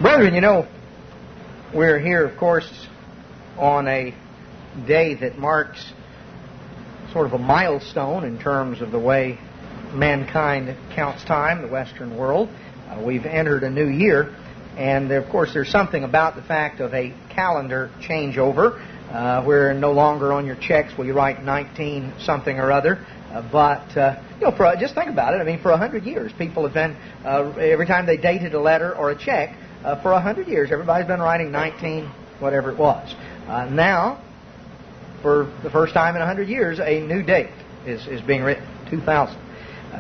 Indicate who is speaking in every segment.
Speaker 1: Brethren, you know, we're here, of course, on a day that marks sort of a milestone in terms of the way mankind counts time, the Western world. We've entered a new year, and of course there's something about the fact of a calendar changeover. Where no longer on your checks will you write 19 something or other. Just think about it. I mean, for 100 years, people have been, every time they dated a letter or a check, for 100 years, everybody's been writing 19, whatever it was. Now, for the first time in 100 years, a new date is being written, 2000.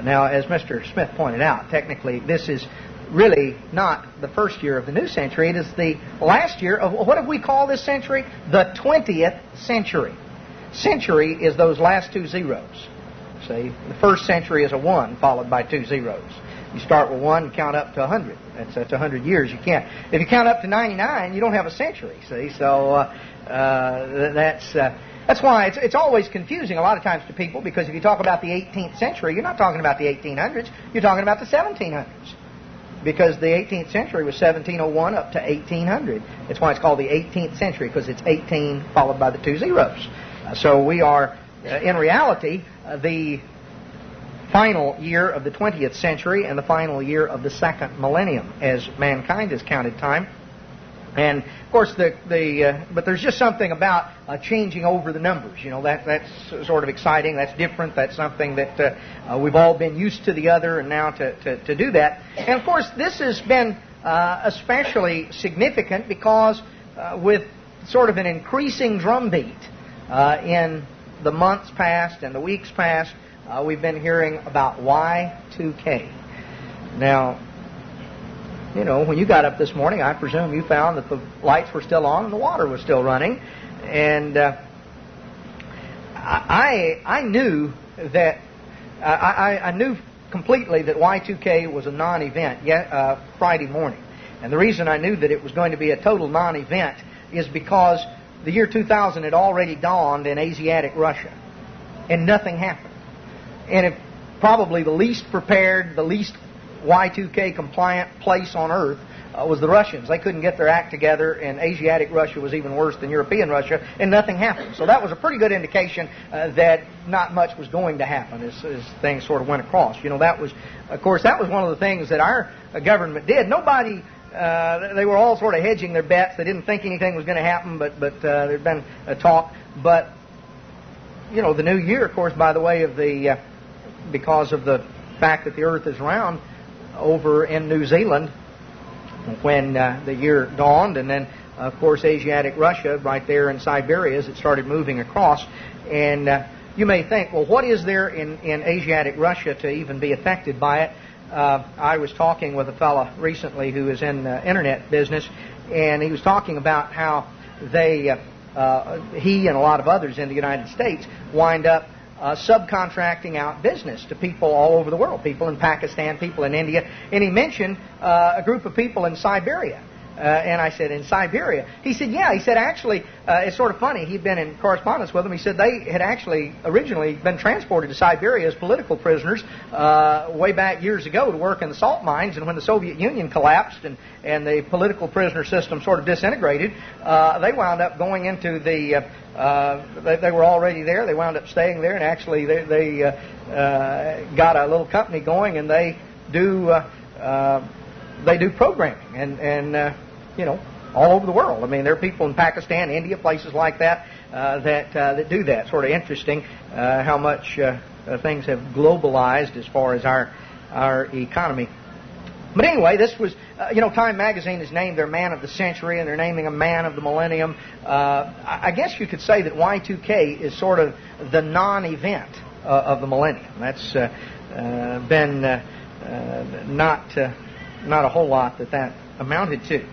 Speaker 1: Now, as Mr. Smith pointed out, technically this is really not the first year of the new century. It is the last year of, what do we call this century? The 20th century. Century is those last two zeros. See, the first century is a 1 followed by two zeros. You start with 1 and count up to 100. That's 100 years. You can't. If you count up to 99, you don't have a century. See, so that's why it's always confusing a lot of times to people, because if you talk about the 18th century, you're not talking about the 1800s. You're talking about the 1700s. Because the 18th century was 1701 up to 1800. That's why it's called the 18th century, because it's 18 followed by the two zeros. So we are, in reality, the final year of the 20th century and the final year of the second millennium as mankind has counted time. And of course, but there's just something about changing over the numbers. You know, that's sort of exciting. That's different. That's something that we've all been used to the other, and now to do that. And of course, this has been especially significant because with sort of an increasing drumbeat in the months past and the weeks past, we've been hearing about Y2K. Now, you know, when you got up this morning, I presume you found that the lights were still on and the water was still running. And I knew that I knew completely that Y2K was a non-event Friday morning. And the reason I knew that it was going to be a total non-event is because the year 2000 had already dawned in Asiatic Russia, and nothing happened. And probably the least prepared, the least Y2K compliant place on earth was the Russians. They couldn't get their act together, and Asiatic Russia was even worse than European Russia, and nothing happened. So that was a pretty good indication that not much was going to happen as things sort of went across. You know, that was one of the things that our government did. Nobody, they were all sort of hedging their bets. They didn't think anything was going to happen, but there'd been a talk. But, you know, the new year, of course, by the way of because of the fact that the earth is round, over in New Zealand when the year dawned, and then of course Asiatic Russia right there in Siberia as it started moving across. And you may think, well, what is there in Asiatic Russia to even be affected by it? I was talking with a fellow recently who is in the internet business, and he was talking about how he and a lot of others in the United States wind up subcontracting out business to people all over the world, people in Pakistan, people in India. And he mentioned a group of people in Siberia. And I said, in Siberia? He said, yeah. He said, actually, it's sort of funny. He'd been in correspondence with them. He said they had actually originally been transported to Siberia as political prisoners way back years ago to work in the salt mines. And when the Soviet Union collapsed and the political prisoner system sort of disintegrated, they wound up going into the... they were already there. They wound up staying there, and actually they got a little company going, and they do programming and you know, all over the world. I mean, there are people in Pakistan, India, places like that that do that. Sort of interesting how much things have globalized as far as our economy. But anyway, this was, Time Magazine has named their man of the century, and they're naming a man of the millennium. I guess you could say that Y2K is sort of the non-event of the millennium. That's been not a whole lot that amounted to.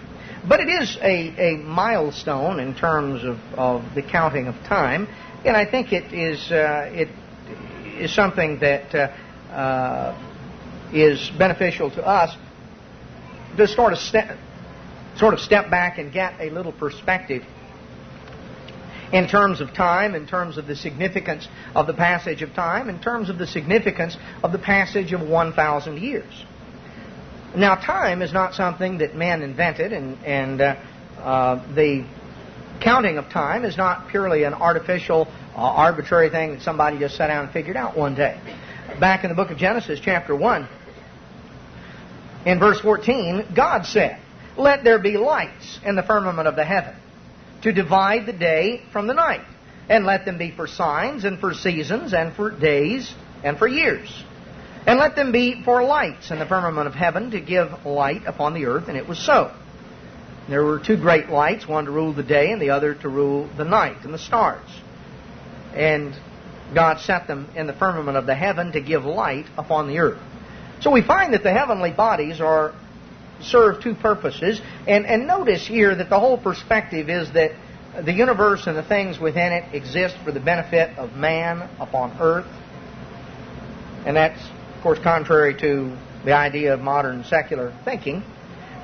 Speaker 1: But it is a milestone in terms of the counting of time, and I think it is something that is beneficial to us to sort of step back and get a little perspective in terms of time, in terms of the significance of the passage of time, in terms of the significance of the passage of 1,000 years. Now, time is not something that man invented, and the counting of time is not purely an artificial, arbitrary thing that somebody just sat down and figured out one day. Back in the book of Genesis, chapter 1, in verse 14, God said, "Let there be lights in the firmament of the heaven, to divide the day from the night, and let them be for signs, and for seasons, and for days, and for years. And let them be for lights in the firmament of heaven, to give light upon the earth." And it was so. There were two great lights, one to rule the day and the other to rule the night, and the stars. And God set them in the firmament of the heaven to give light upon the earth. So we find that the heavenly bodies serve two purposes. And notice here that the whole perspective is that the universe and the things within it exist for the benefit of man upon earth. And that's, of course, contrary to the idea of modern secular thinking.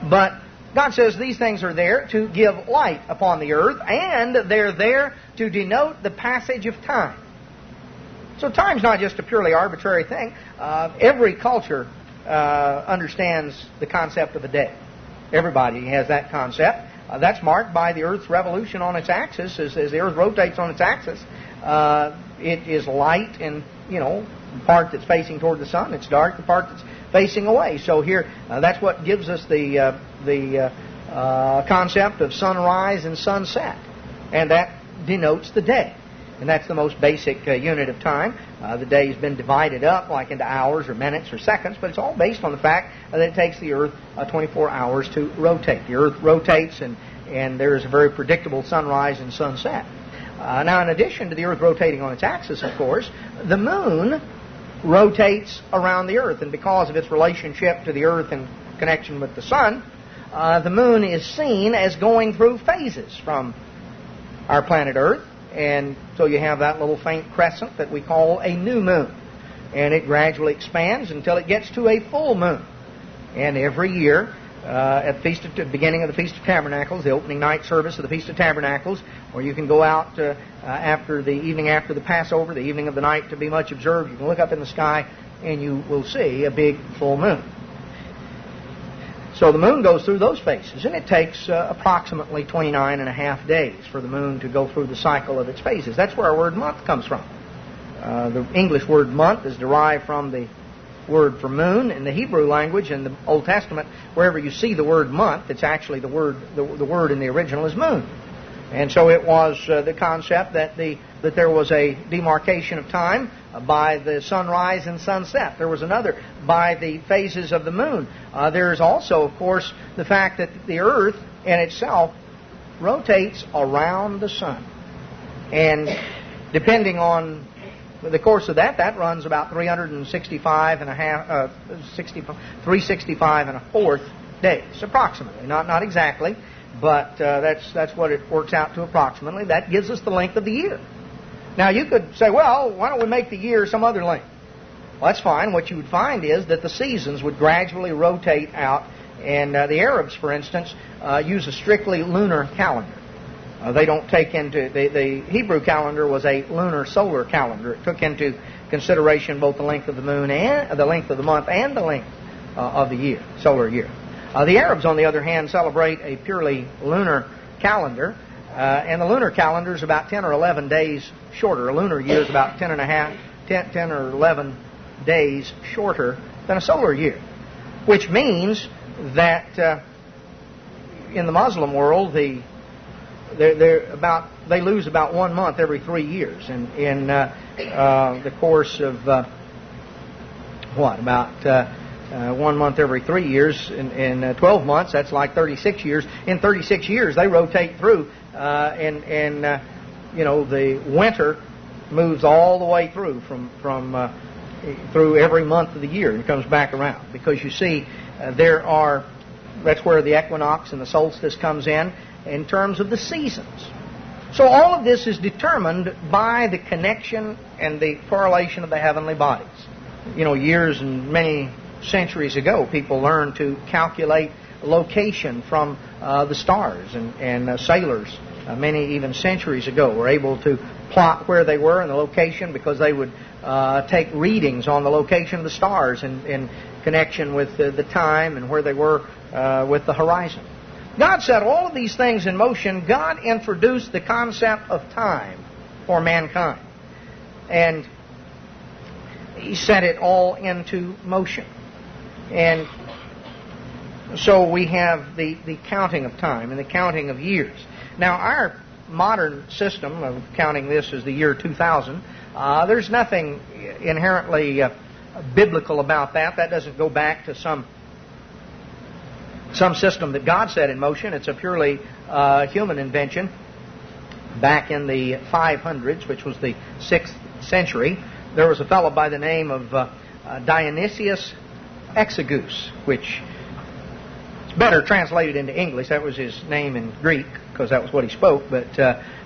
Speaker 1: But God says these things are there to give light upon the earth, and they're there to denote the passage of time. So time's not just a purely arbitrary thing. Every culture understands the concept of a day. Everybody has that concept. That's marked by the Earth's revolution on its axis. As the Earth rotates on its axis, it is light, and the part that's facing toward the sun, it's dark. The part that's facing away. So here, that's what gives us the concept of sunrise and sunset, and that denotes the day. And that's the most basic unit of time. The day has been divided up like into hours or minutes or seconds, but it's all based on the fact that it takes the Earth 24 hours to rotate. The Earth rotates, and there is a very predictable sunrise and sunset. Now, in addition to the Earth rotating on its axis, of course, the Moon rotates around the Earth. And because of its relationship to the Earth in connection with the Sun, the Moon is seen as going through phases from our planet Earth. And so you have that little faint crescent that we call a new moon. And it gradually expands until it gets to a full moon. And every year, at the beginning of the Feast of Tabernacles, the opening night service of the Feast of Tabernacles, or you can go out after the evening after the Passover, the evening of the night to be much observed. You can look up in the sky and you will see a big full moon. So the moon goes through those phases, and it takes approximately 29 and a half days for the moon to go through the cycle of its phases. That's where our word month comes from. The English word month is derived from the word for moon. In the Hebrew language, in the Old Testament, wherever you see the word month, it's actually the word in the original is moon. And so it was the concept that there was a demarcation of time by the sunrise and sunset. There was another by the phases of the moon. There is also, of course, the fact that the Earth in itself rotates around the sun. And depending on the course of that runs about 365 and a fourth days, approximately. Not exactly, but that's what it works out to approximately. That gives us the length of the year. Now, you could say, well, why don't we make the year some other length? Well, that's fine. What you would find is that the seasons would gradually rotate out, and the Arabs, for instance, use a strictly lunar calendar. They don't take into... The Hebrew calendar was a lunar solar calendar. It took into consideration both the length of the moon and the length of the month and the length of the year, solar year. The Arabs, on the other hand, celebrate a purely lunar calendar, and the lunar calendar is about 10 or 11 days shorter. A lunar year is about 10 or 11 days shorter than a solar year, which means that in the Muslim world, they lose about 1 month every 3 years, and in the course of 1 month every 3 years. In 12 months, that's like 36 years. In 36 years, they rotate through, the winter moves all the way through through every month of the year and comes back around. Because you see, that's where the equinox and the solstice comes in terms of the seasons. So all of this is determined by the connection and the correlation of the heavenly bodies. Years and many centuries ago, people learned to calculate location from the stars, and sailors, many even centuries ago, were able to plot where they were and the location, because they would take readings on the location of the stars in connection with the time and where they were with the horizon. God set all of these things in motion. God introduced the concept of time for mankind. And He set it all into motion. And so we have the counting of time and the counting of years. Now, our modern system of counting this as the year 2000, there's nothing inherently biblical about that. That doesn't go back to some system that God set in motion. It's a purely human invention. Back in the 500s, which was the 6th century, there was a fellow by the name of Dionysius Exiguus, which is better translated into English. That was his name in Greek, because that was what he spoke. But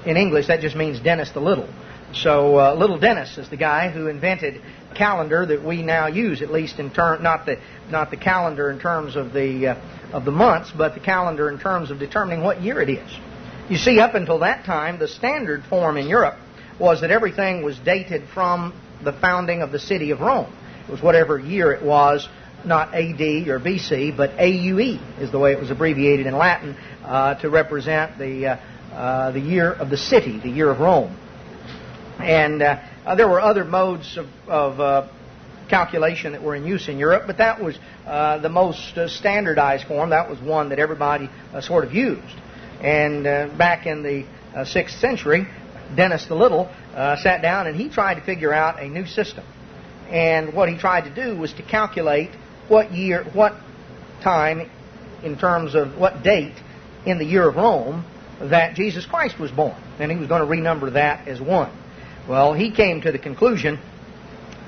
Speaker 1: in English, that just means Dennis the Little. So Little Dennis is the guy who invented a calendar that we now use, at least in not the calendar in terms of the months, but the calendar in terms of determining what year it is. You see, up until that time, the standard form in Europe was that everything was dated from the founding of the city of Rome. It was whatever year it was, not AD or BC, but AUE is the way it was abbreviated in Latin to represent the year of the city, the year of Rome. And there were other modes of calculation that were in use in Europe, but that was the most standardized form. That was one that everybody sort of used. And back in the 6th century, Dennis the Little sat down and he tried to figure out a new system. And what he tried to do was to calculate what year, what time, in terms of what date in the year of Rome that Jesus Christ was born. And he was going to renumber that as 1. Well, he came to the conclusion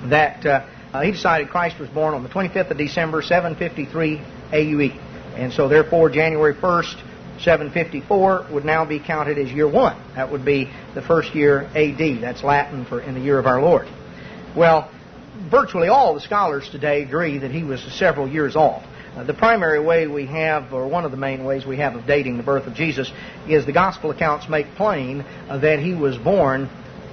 Speaker 1: that he decided Christ was born on the 25th of December, 753 AUE. And so therefore, January 1st, 754 would now be counted as year 1. That would be the first year AD. That's Latin for in the year of our Lord. Well, virtually all the scholars today agree that he was several years off. The primary way we have, or one of the main ways we have of dating the birth of Jesus, is the gospel accounts make plain that he was born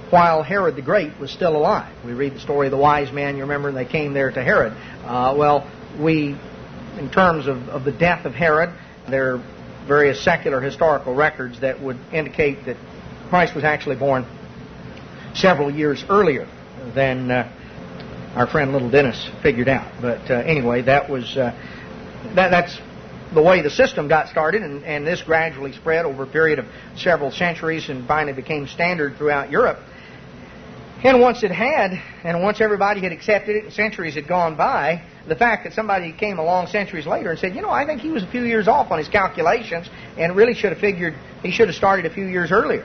Speaker 1: while Herod the Great was still alive. We read the story of the wise men, you remember, and they came there to Herod. In terms of the death of Herod, there are various secular historical records that would indicate that Christ was actually born several years earlier than our friend Little Dennis figured out. But anyway, that's the way the system got started, and this gradually spread over a period of several centuries and finally became standard throughout Europe. And once everybody had accepted it and centuries had gone by, the fact that somebody came along centuries later and said, I think he was a few years off on his calculations and really should have figured he should have started a few years earlier.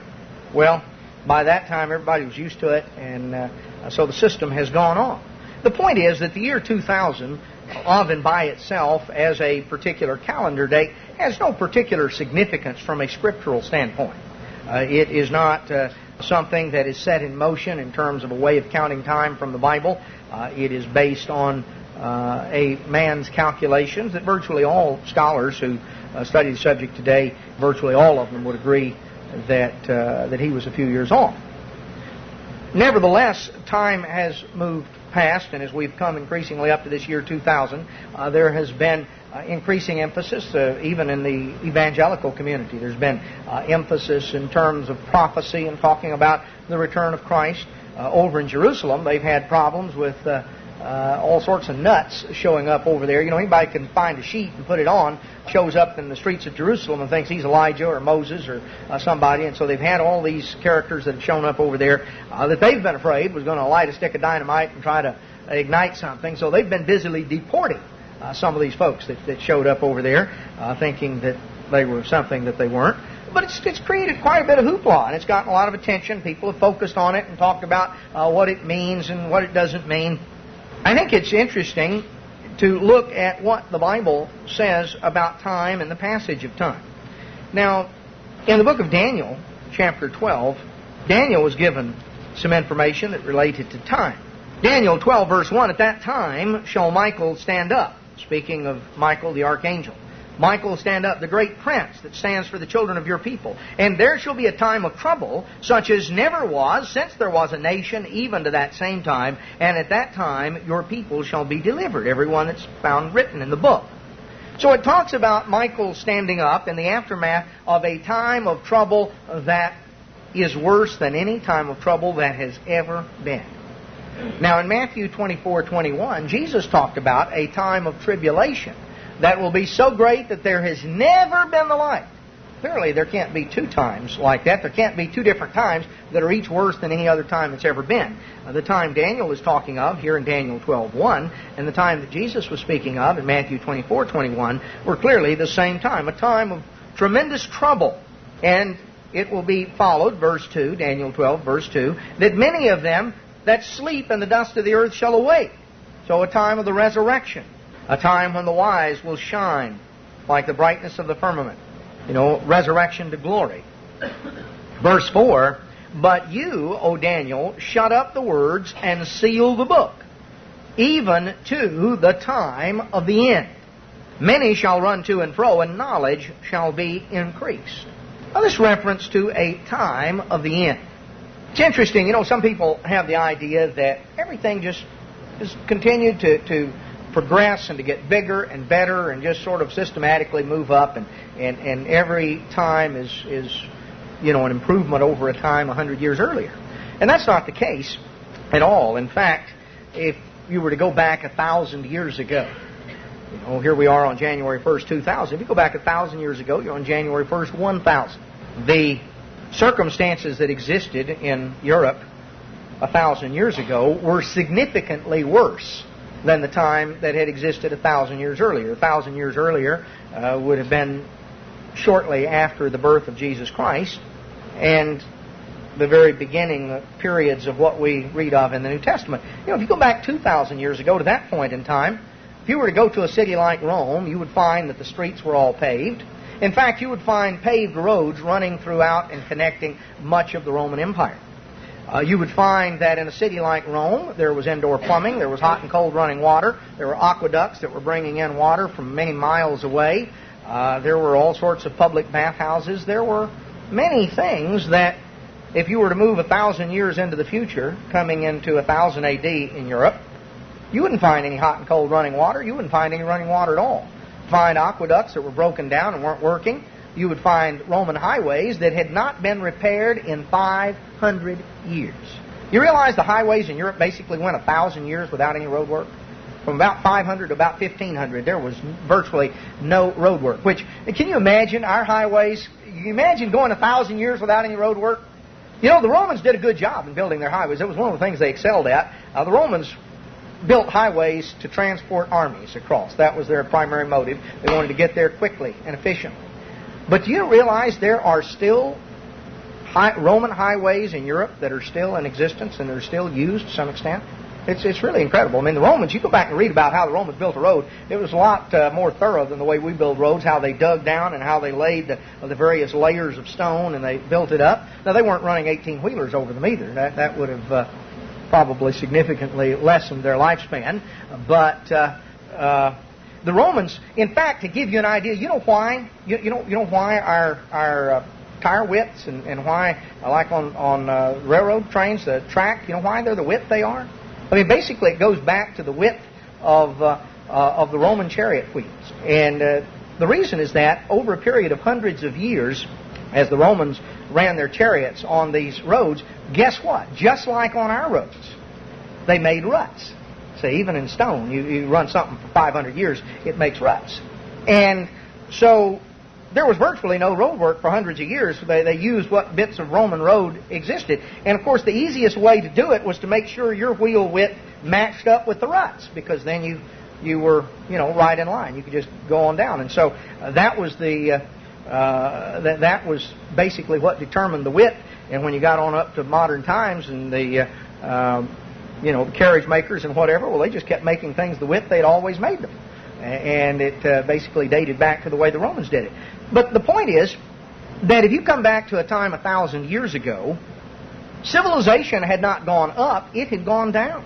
Speaker 1: Well, by that time everybody was used to it, and so the system has gone on. The point is that the year 2000, of and by itself as a particular calendar date, has no particular significance from a scriptural standpoint. It is not something that is set in motion in terms of a way of counting time from the Bible. It is based on a man's calculations that virtually all scholars who study the subject today, virtually all of them would agree that he was a few years off. Nevertheless, time has moved past, and as we've come increasingly up to this year 2000, there has been increasing emphasis, even in the evangelical community. There's been emphasis in terms of prophecy and talking about the return of Christ. Over in Jerusalem, they've had problems with all sorts of nuts showing up over there. Anybody can find a sheet and put it on, shows up in the streets of Jerusalem and thinks he's Elijah or Moses or somebody. And so they've had all these characters that have shown up over there that they've been afraid was going to light a stick of dynamite and try to ignite something. So they've been busily deporting some of these folks that showed up over there, thinking that they were something that they weren't. But it's created quite a bit of hoopla, and it's gotten a lot of attention. People have focused on it and talked about what it means and what it doesn't mean. I think it's interesting to look at what the Bible says about time and the passage of time. Now, in the book of Daniel, chapter 12, Daniel was given some information that related to time. Daniel 12, verse 1, "At that time shall Michael stand up," speaking of Michael the archangel, Michael will stand up, the great prince that stands for the children of your people. And there shall be a time of trouble, such as never was, since there was a nation, even to that same time. And at that time your people shall be delivered, everyone that's found written in the book. So it talks about Michael standing up in the aftermath of a time of trouble that is worse than any time of trouble that has ever been. Now in Matthew 24:21, Jesus talked about a time of tribulation that will be so great that there has never been the like. Clearly there can't be two times like that. There can't be two different times that are each worse than any other time that's ever been. The time Daniel is talking of here in Daniel 12:1 and the time that Jesus was speaking of in Matthew 24:21 were clearly the same time, a time of tremendous trouble. And it will be followed, verse 2, Daniel 12, verse 2, that many of them that sleep in the dust of the earth shall awake. So a time of the resurrection, a time when the wise will shine like the brightness of the firmament. Resurrection to glory. Verse 4, but you, O Daniel, shut up the words and seal the book, even to the time of the end. Many shall run to and fro, and knowledge shall be increased. Now this reference to a time of the end. It's interesting, some people have the idea that everything just continued to progress and to get bigger and better and just sort of systematically move up and every time is an improvement over a time 100 years earlier. And that's not the case at all. In fact, if you were to go back 1,000 years ago, here we are on January 1st, 2000. If you go back 1,000 years ago, you're on January 1st, 1000. The circumstances that existed in Europe 1,000 years ago were significantly worse than the time that had existed 1,000 years earlier. 1,000 years earlier would have been shortly after the birth of Jesus Christ and the very beginning periods of what we read of in the New Testament. If you go back 2,000 years ago to that point in time, if you were to go to a city like Rome, you would find that the streets were all paved. In fact, you would find paved roads running throughout and connecting much of the Roman Empire. You would find that in a city like Rome, there was indoor plumbing, there was hot and cold running water, there were aqueducts that were bringing in water from many miles away, there were all sorts of public bathhouses, there were many things that if you were to move 1,000 years into the future, coming into 1000 AD in Europe, you wouldn't find any hot and cold running water, you wouldn't find any running water at all. You'd find aqueducts that were broken down and weren't working. You would find Roman highways that had not been repaired in 500 years. You realize the highways in Europe basically went 1,000 years without any road work? From about 500 to about 1,500, there was virtually no road work. Can you imagine our highways? Can you imagine going 1,000 years without any road work? The Romans did a good job in building their highways. It was one of the things they excelled at. The Romans built highways to transport armies across. That was their primary motive. They wanted to get there quickly and efficiently. But do you realize there are still Roman highways in Europe that are still in existence and are still used to some extent? It's really incredible. I mean, the Romans, you go back and read about how the Romans built a road, it was a lot more thorough than the way we build roads, how they dug down and how they laid the various layers of stone and they built it up. Now, they weren't running 18-wheelers over them either. That would have probably significantly lessened their lifespan. But the Romans, in fact, to give you an idea, you know why? You know why our tire widths and why, like on railroad trains, the track, you know why they're the width they are? I mean, basically, it goes back to the width of the Roman chariot wheels. And the reason is that over a period of hundreds of years, as the Romans ran their chariots on these roads, guess what? Just like on our roads, they made ruts. See, even in stone, you run something for 500 years, it makes ruts. And so there was virtually no road work for hundreds of years. They used what bits of Roman road existed. And, of course, the easiest way to do it was to make sure your wheel width matched up with the ruts, because then you were, right in line. You could just go on down. And so that was that was basically what determined the width. And when you got on up to modern times and the carriage makers and whatever, well, they just kept making things the width they'd always made them. And it basically dated back to the way the Romans did it. But the point is that if you come back to a time 1,000 years ago, civilization had not gone up, it had gone down.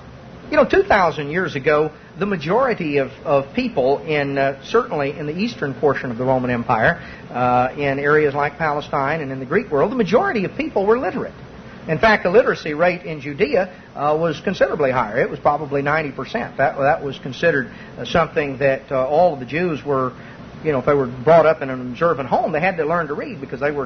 Speaker 1: 2,000 years ago, the majority of people certainly in the eastern portion of the Roman Empire, in areas like Palestine and in the Greek world, the majority of people were literate. In fact, the literacy rate in Judea was considerably higher. It was probably 90%. That was considered something that all of the Jews were, if they were brought up in an observant home, they had to learn to read because they were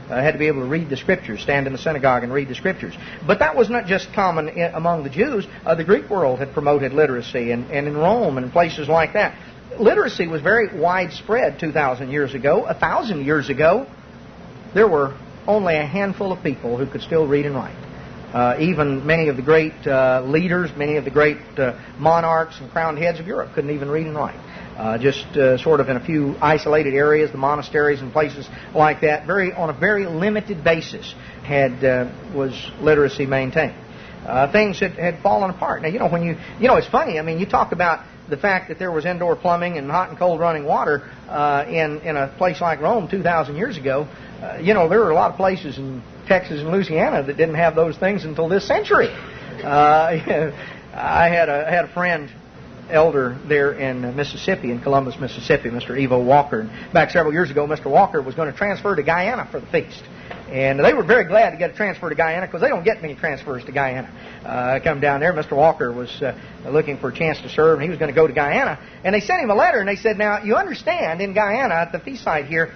Speaker 1: had to be able to read the Scriptures, stand in the synagogue and read the Scriptures. But that was not just common among the Jews. The Greek world had promoted literacy, and in Rome and in places like that. Literacy was very widespread 2,000 years ago. 1,000 years ago, there were only a handful of people who could still read and write. Even many of the great leaders, many of the great monarchs and crowned heads of Europe couldn't even read and write. Just sort of in a few isolated areas, the monasteries and places like that, on a very limited basis was literacy maintained. Things had fallen apart. Now, it's funny. I mean, you talk about the fact that there was indoor plumbing and hot and cold running water in a place like Rome 2,000 years ago. There were a lot of places in Texas and Louisiana that didn't have those things until this century. I had a friend, elder there in Mississippi, in Columbus, Mississippi, Mr. Evo Walker. And back several years ago, Mr. Walker was going to transfer to Guyana for the feast. And they were very glad to get a transfer to Guyana because they don't get many transfers to Guyana. Come down there, Mr. Walker was looking for a chance to serve, and he was going to go to Guyana. And they sent him a letter, and they said, now, you understand, in Guyana, at the feast site here,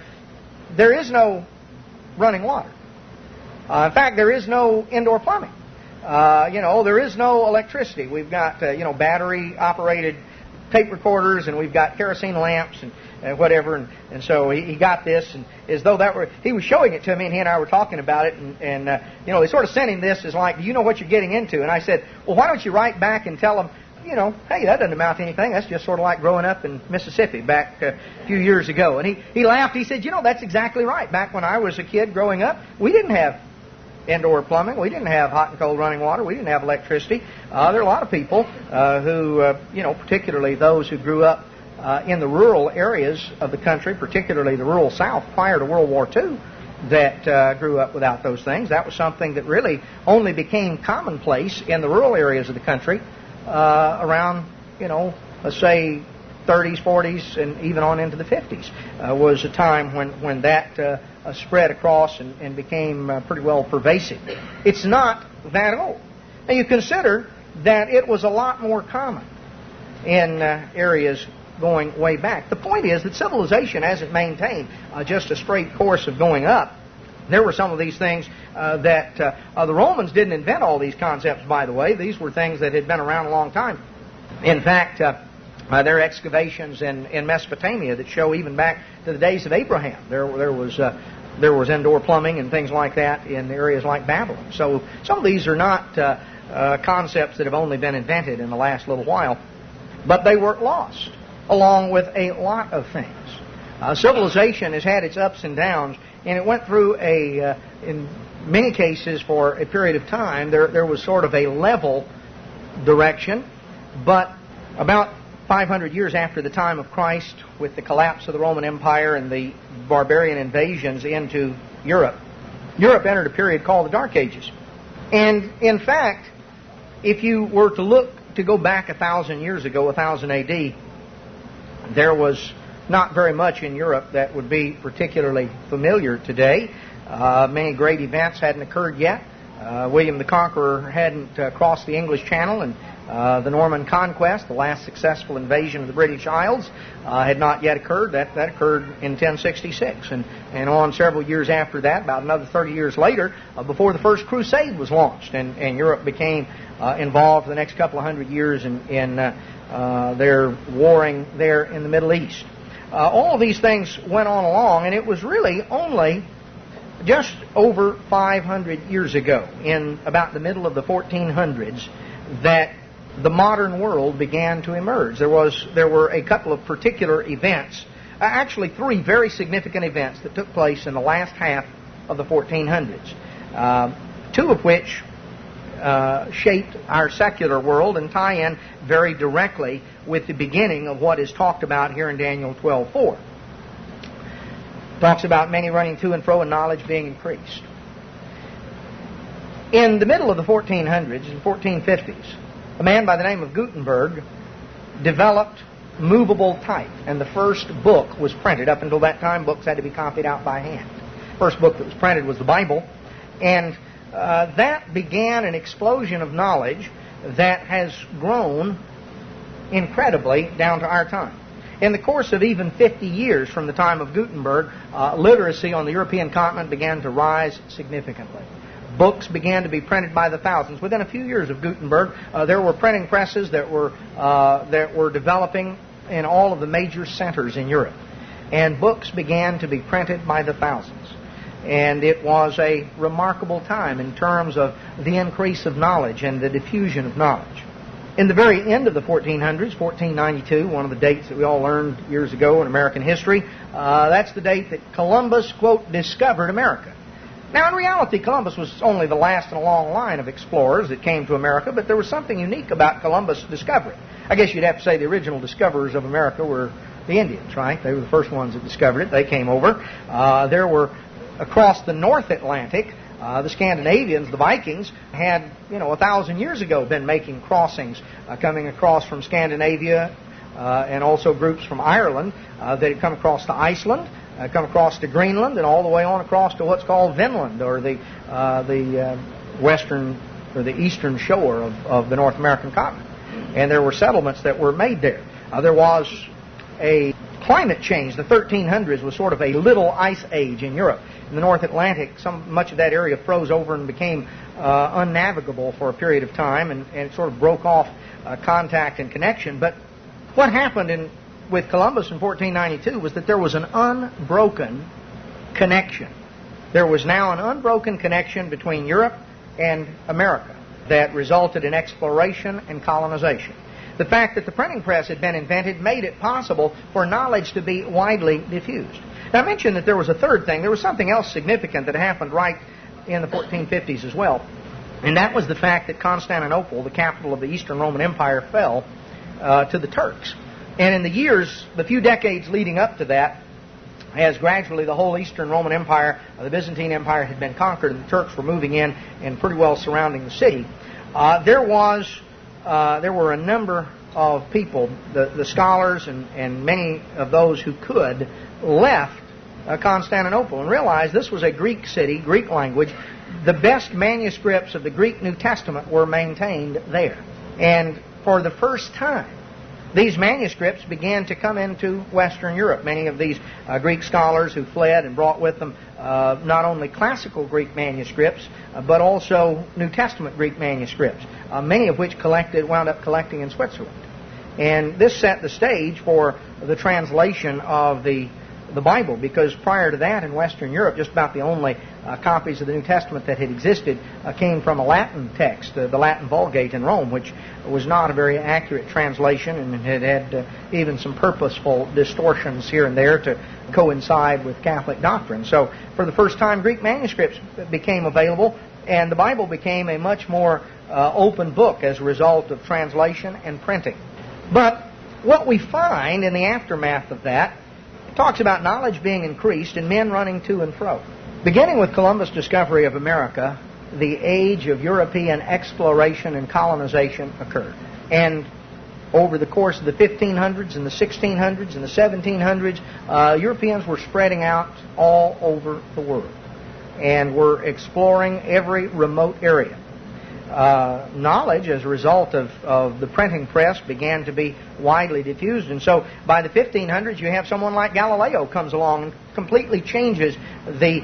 Speaker 1: there is no running water. In fact, there is no indoor plumbing. There is no electricity. We've got, battery-operated tape recorders, and we've got kerosene lamps and whatever. And so he got this, and as though he was showing it to me, and he and I were talking about it, and they sort of sent him this as like, do you know what you're getting into? And I said, well, why don't you write back and tell them, hey, that doesn't amount to anything. That's just sort of like growing up in Mississippi back a few years ago. And he laughed. He said, that's exactly right. Back when I was a kid growing up, we didn't have indoor plumbing. We didn't have hot and cold running water. We didn't have electricity. There are a lot of people who, particularly those who grew up in the rural areas of the country, particularly the rural South prior to World War II, that grew up without those things. That was something that really only became commonplace in the rural areas of the country around, let's say 30s, 40s, and even on into the 50s was a time when that spread across and became pretty well pervasive. It's not that old. Now you consider that it was a lot more common in areas going way back. The point is that civilization hasn't maintained just a straight course of going up. There were some of these things that the Romans didn't invent all these concepts, by the way. These were things that had been around a long time. In fact, there are excavations in Mesopotamia that show even back to the days of Abraham. There was indoor plumbing and things like that in areas like Babylon. So some of these are not concepts that have only been invented in the last little while, but they weren't lost, along with a lot of things. Civilization has had its ups and downs, and it went through in many cases for a period of time, there was sort of a level direction, but about 500 years after the time of Christ, with the collapse of the Roman Empire and the barbarian invasions into Europe, Europe entered a period called the Dark Ages. And in fact, if you were to go back 1,000 years ago, 1000 AD, there was not very much in Europe that would be particularly familiar today. Many great events hadn't occurred yet. William the Conqueror hadn't crossed the English Channel, and the Norman Conquest, the last successful invasion of the British Isles, had not yet occurred. That occurred in 1066. And on several years after that, about another 30 years later, before the First Crusade was launched, and Europe became involved for the next couple of hundred years in their warring there in the Middle East. All of these things went on along, and it was really only just over 500 years ago, in about the middle of the 1400s, that the modern world began to emerge. There were a couple of particular events, actually three very significant events that took place in the last half of the 1400s, two of which shaped our secular world and tie in very directly with the beginning of what is talked about here in Daniel 12:4. Talks about many running to and fro and knowledge being increased. In the middle of the 1400s and 1450s, a man by the name of Gutenberg developed movable type, and the first book was printed. Up until that time, books had to be copied out by hand. First book that was printed was the Bible, and that began an explosion of knowledge that has grown incredibly down to our time. In the course of even 50 years from the time of Gutenberg, literacy on the European continent began to rise significantly. Books began to be printed by the thousands. Within a few years of Gutenberg, there were printing presses that were developing in all of the major centers in Europe. And books began to be printed by the thousands. And it was a remarkable time in terms of the increase of knowledge and the diffusion of knowledge. In the very end of the 1400s, 1492, one of the dates that we all learned years ago in American history, that's the date that Columbus, quote, discovered America. Now, in reality, Columbus was only the last in a long line of explorers that came to America, but there was something unique about Columbus' discovery. I guess you'd have to say the original discoverers of America were the Indians, right? They were the first ones that discovered it. They came over. There were, across the North Atlantic, the Scandinavians, the Vikings, had, 1,000 years ago been making crossings, coming across from Scandinavia, and also groups from Ireland that had come across to Iceland, come across to Greenland, and all the way on across to what's called Vinland, or the western or the eastern shore of the North American continent. And there were settlements that were made there. There was a climate change. The 1300s was sort of a little ice age in Europe. In the North Atlantic, much of that area froze over and became unnavigable for a period of time, and it sort of broke off contact and connection. But what happened with Columbus in 1492 was that there was an unbroken connection. There was now an unbroken connection between Europe and America that resulted in exploration and colonization. The fact that the printing press had been invented made it possible for knowledge to be widely diffused. Now, I mentioned that there was a third thing. There was something else significant that happened right in the 1450s as well, and that was the fact that Constantinople, the capital of the Eastern Roman Empire, fell to the Turks. And in the few decades leading up to that, as gradually the whole Eastern Roman Empire, the Byzantine Empire, had been conquered and the Turks were moving in and pretty well surrounding the city, there were a number of people, the scholars and many of those who could, left Constantinople and realized this was a Greek city, Greek language. The best manuscripts of the Greek New Testament were maintained there. And for the first time, these manuscripts began to come into Western Europe. Many of these Greek scholars who fled and brought with them not only classical Greek manuscripts, but also New Testament Greek manuscripts, many of which wound up collecting in Switzerland. And this set the stage for the translation of the Bible, because prior to that in Western Europe, just about the only copies of the New Testament that had existed came from a Latin text, the Latin Vulgate in Rome, which was not a very accurate translation and had even some purposeful distortions here and there to coincide with Catholic doctrine. So for the first time, Greek manuscripts became available, and the Bible became a much more open book as a result of translation and printing. But what we find in the aftermath of that talks about knowledge being increased and men running to and fro. Beginning with Columbus' discovery of America, the age of European exploration and colonization occurred. And over the course of the 1500s and the 1600s and the 1700s, Europeans were spreading out all over the world and were exploring every remote area. Knowledge, as a result of the printing press, began to be widely diffused. And so by the 1500s, you have someone like Galileo comes along and completely changes the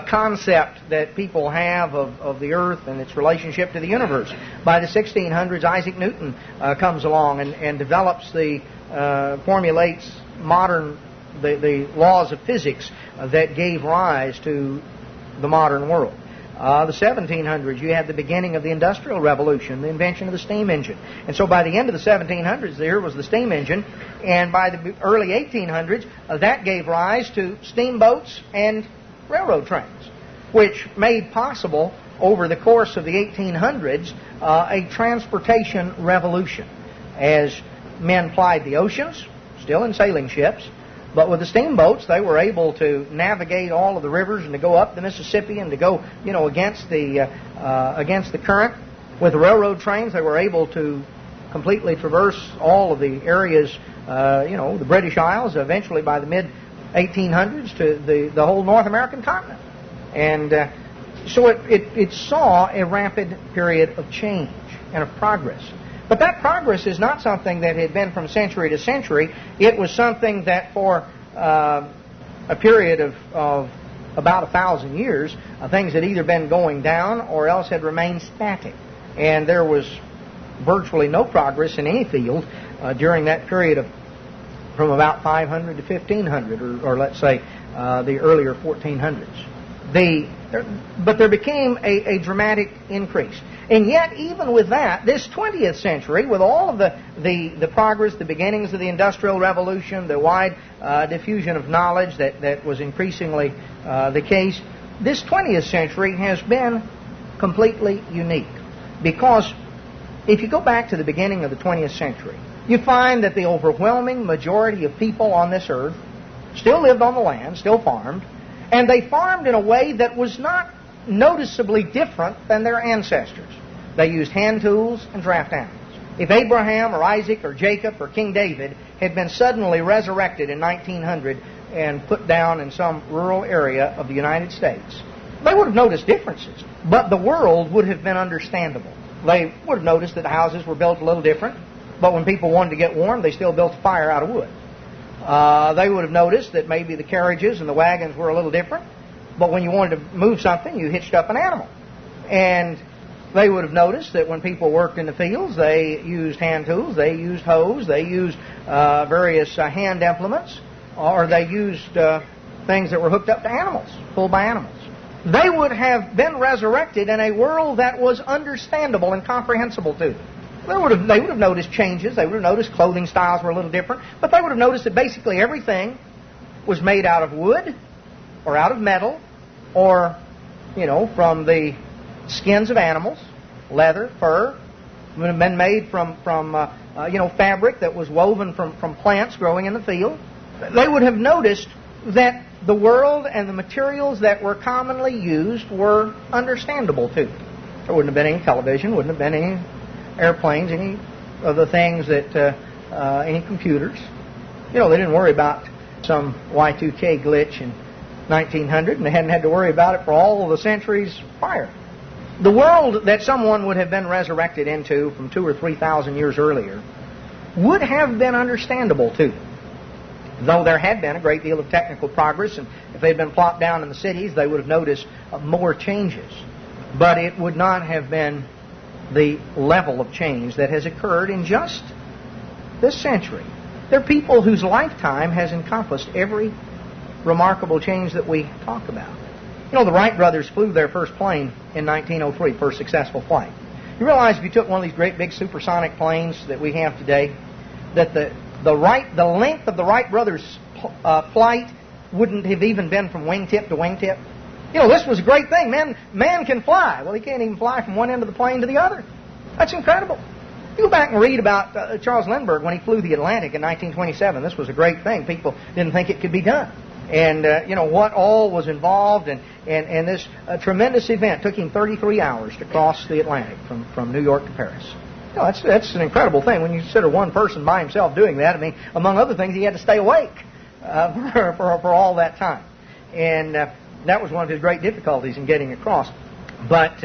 Speaker 1: concept that people have of the earth and its relationship to the universe. By the 1600s, Isaac Newton comes along and develops formulates the laws of physics that gave rise to the modern world. The 1700s, you had the beginning of the Industrial Revolution, the invention of the steam engine. And so by the end of the 1700s, there was the steam engine. And by the early 1800s, that gave rise to steamboats and railroad trains, which made possible, over the course of the 1800s, a transportation revolution. As men plied the oceans, still in sailing ships, but with the steamboats, they were able to navigate all of the rivers and to go up the Mississippi and to go, against the current. With the railroad trains, they were able to completely traverse all of the areas, the British Isles, eventually by the mid-1800s to the whole North American continent. And so it saw a rapid period of change and of progress. But that progress is not something that had been from century to century. It was something that for a period of about 1,000 years, things had either been going down or else had remained static. And there was virtually no progress in any field during that period of from about 500 to 1500, or let's say the earlier 1400s. But there became a dramatic increase. And yet, even with that, this 20th century, with all of the progress, the beginnings of the Industrial Revolution, the wide diffusion of knowledge that was increasingly the case, this 20th century has been completely unique. Because if you go back to the beginning of the 20th century, you find that the overwhelming majority of people on this earth still lived on the land, still farmed, and they farmed in a way that was not noticeably different than their ancestors. They used hand tools and draft animals. If Abraham or Isaac or Jacob or King David had been suddenly resurrected in 1900 and put down in some rural area of the United States, they would have noticed differences, but the world would have been understandable. They would have noticed that the houses were built a little different, but when people wanted to get warm, they still built a fire out of wood. They would have noticed that maybe the carriages and the wagons were a little different, but when you wanted to move something, you hitched up an animal. And they would have noticed that when people worked in the fields, they used hand tools, they used hoes, they used various hand implements, or they used things that were hooked up to animals, pulled by animals. They would have been resurrected in a world that was understandable and comprehensible to them. They would have noticed changes. They would have noticed clothing styles were a little different. But they would have noticed that basically everything was made out of wood or out of metal or, from the skins of animals, leather, fur. It would have been made from fabric that was woven from plants growing in the field. They would have noticed that the world and the materials that were commonly used were understandable to them. There wouldn't have been any television, wouldn't have been any airplanes, any of the things that, any computers. They didn't worry about some Y2K glitch in 1900, and they hadn't had to worry about it for all of the centuries prior. The world that someone would have been resurrected into from 2,000 or 3,000 years earlier would have been understandable to them. Though there had been a great deal of technical progress, and if they'd been plopped down in the cities, they would have noticed more changes. But it would not have been the level of change that has occurred in just this century. There are people whose lifetime has encompassed every remarkable change that we talk about. The Wright brothers flew their first plane in 1903, first successful flight. You realize if you took one of these great big supersonic planes that we have today, that the length of the Wright brothers' flight wouldn't have even been from wingtip to wingtip. This was a great thing. Man can fly. Well, he can't even fly from one end of the plane to the other. That's incredible. You go back and read about Charles Lindbergh when he flew the Atlantic in 1927. This was a great thing. People didn't think it could be done. And, what all was involved. And this tremendous event took him 33 hours to cross the Atlantic from New York to Paris. That's an incredible thing when you consider one person by himself doing that. I mean, among other things, he had to stay awake for all that time. And that was one of his great difficulties in getting across. But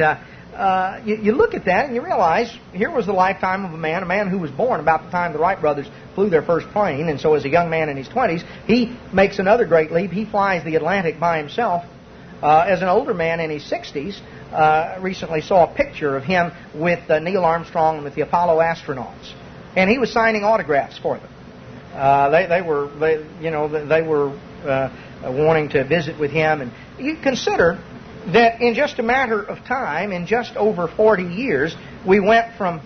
Speaker 1: you look at that and you realize here was the lifetime of a man who was born about the time the Wright brothers flew their first plane. And so as a young man in his 20s, he makes another great leap. He flies the Atlantic by himself. As an older man in his 60s, recently saw a picture of him with Neil Armstrong and with the Apollo astronauts. And he was signing autographs for them. They were wanting to visit with him. And you consider that in just a matter of time, in just over 40 years, we went from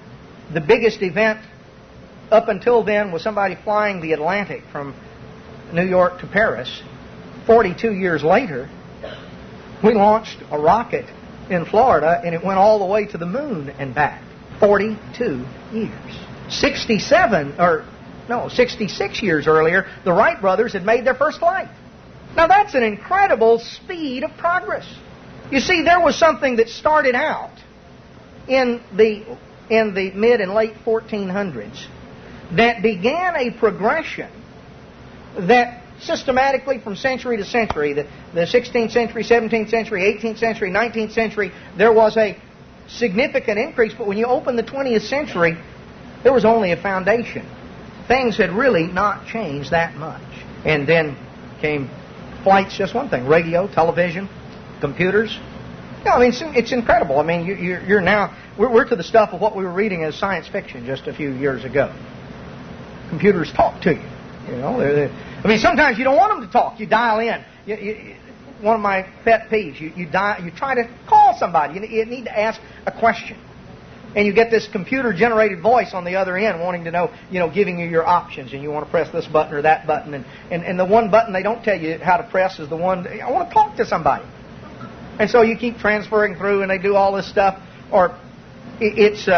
Speaker 1: the biggest event up until then was somebody flying the Atlantic from New York to Paris. 42 years later, we launched a rocket in Florida, and it went all the way to the moon and back. 42 years. 66 years earlier, the Wright brothers had made their first flight. Now that's an incredible speed of progress. You see, there was something that started out in the in the mid and late 1400s that began a progression that systematically from century to century, the 16th century, 17th century, 18th century, 19th century, there was a significant increase. But when you open the 20th century, there was only a foundation. Things had really not changed that much. And then came flight's just one thing. Radio, television, computers. Yeah, I mean, it's incredible. I mean, you're now, we're to the stuff of what we were reading as science fiction just a few years ago. Computers talk to you. You know, I mean, sometimes you don't want them to talk. You dial in. One of my pet peeves, you try to call somebody. You need to ask a question. And you get this computer-generated voice on the other end wanting to know, giving you your options. And you want to press this button or that button. And the one button they don't tell you how to press is the one, I want to talk to somebody. And so you keep transferring through and they do all this stuff. Or it's,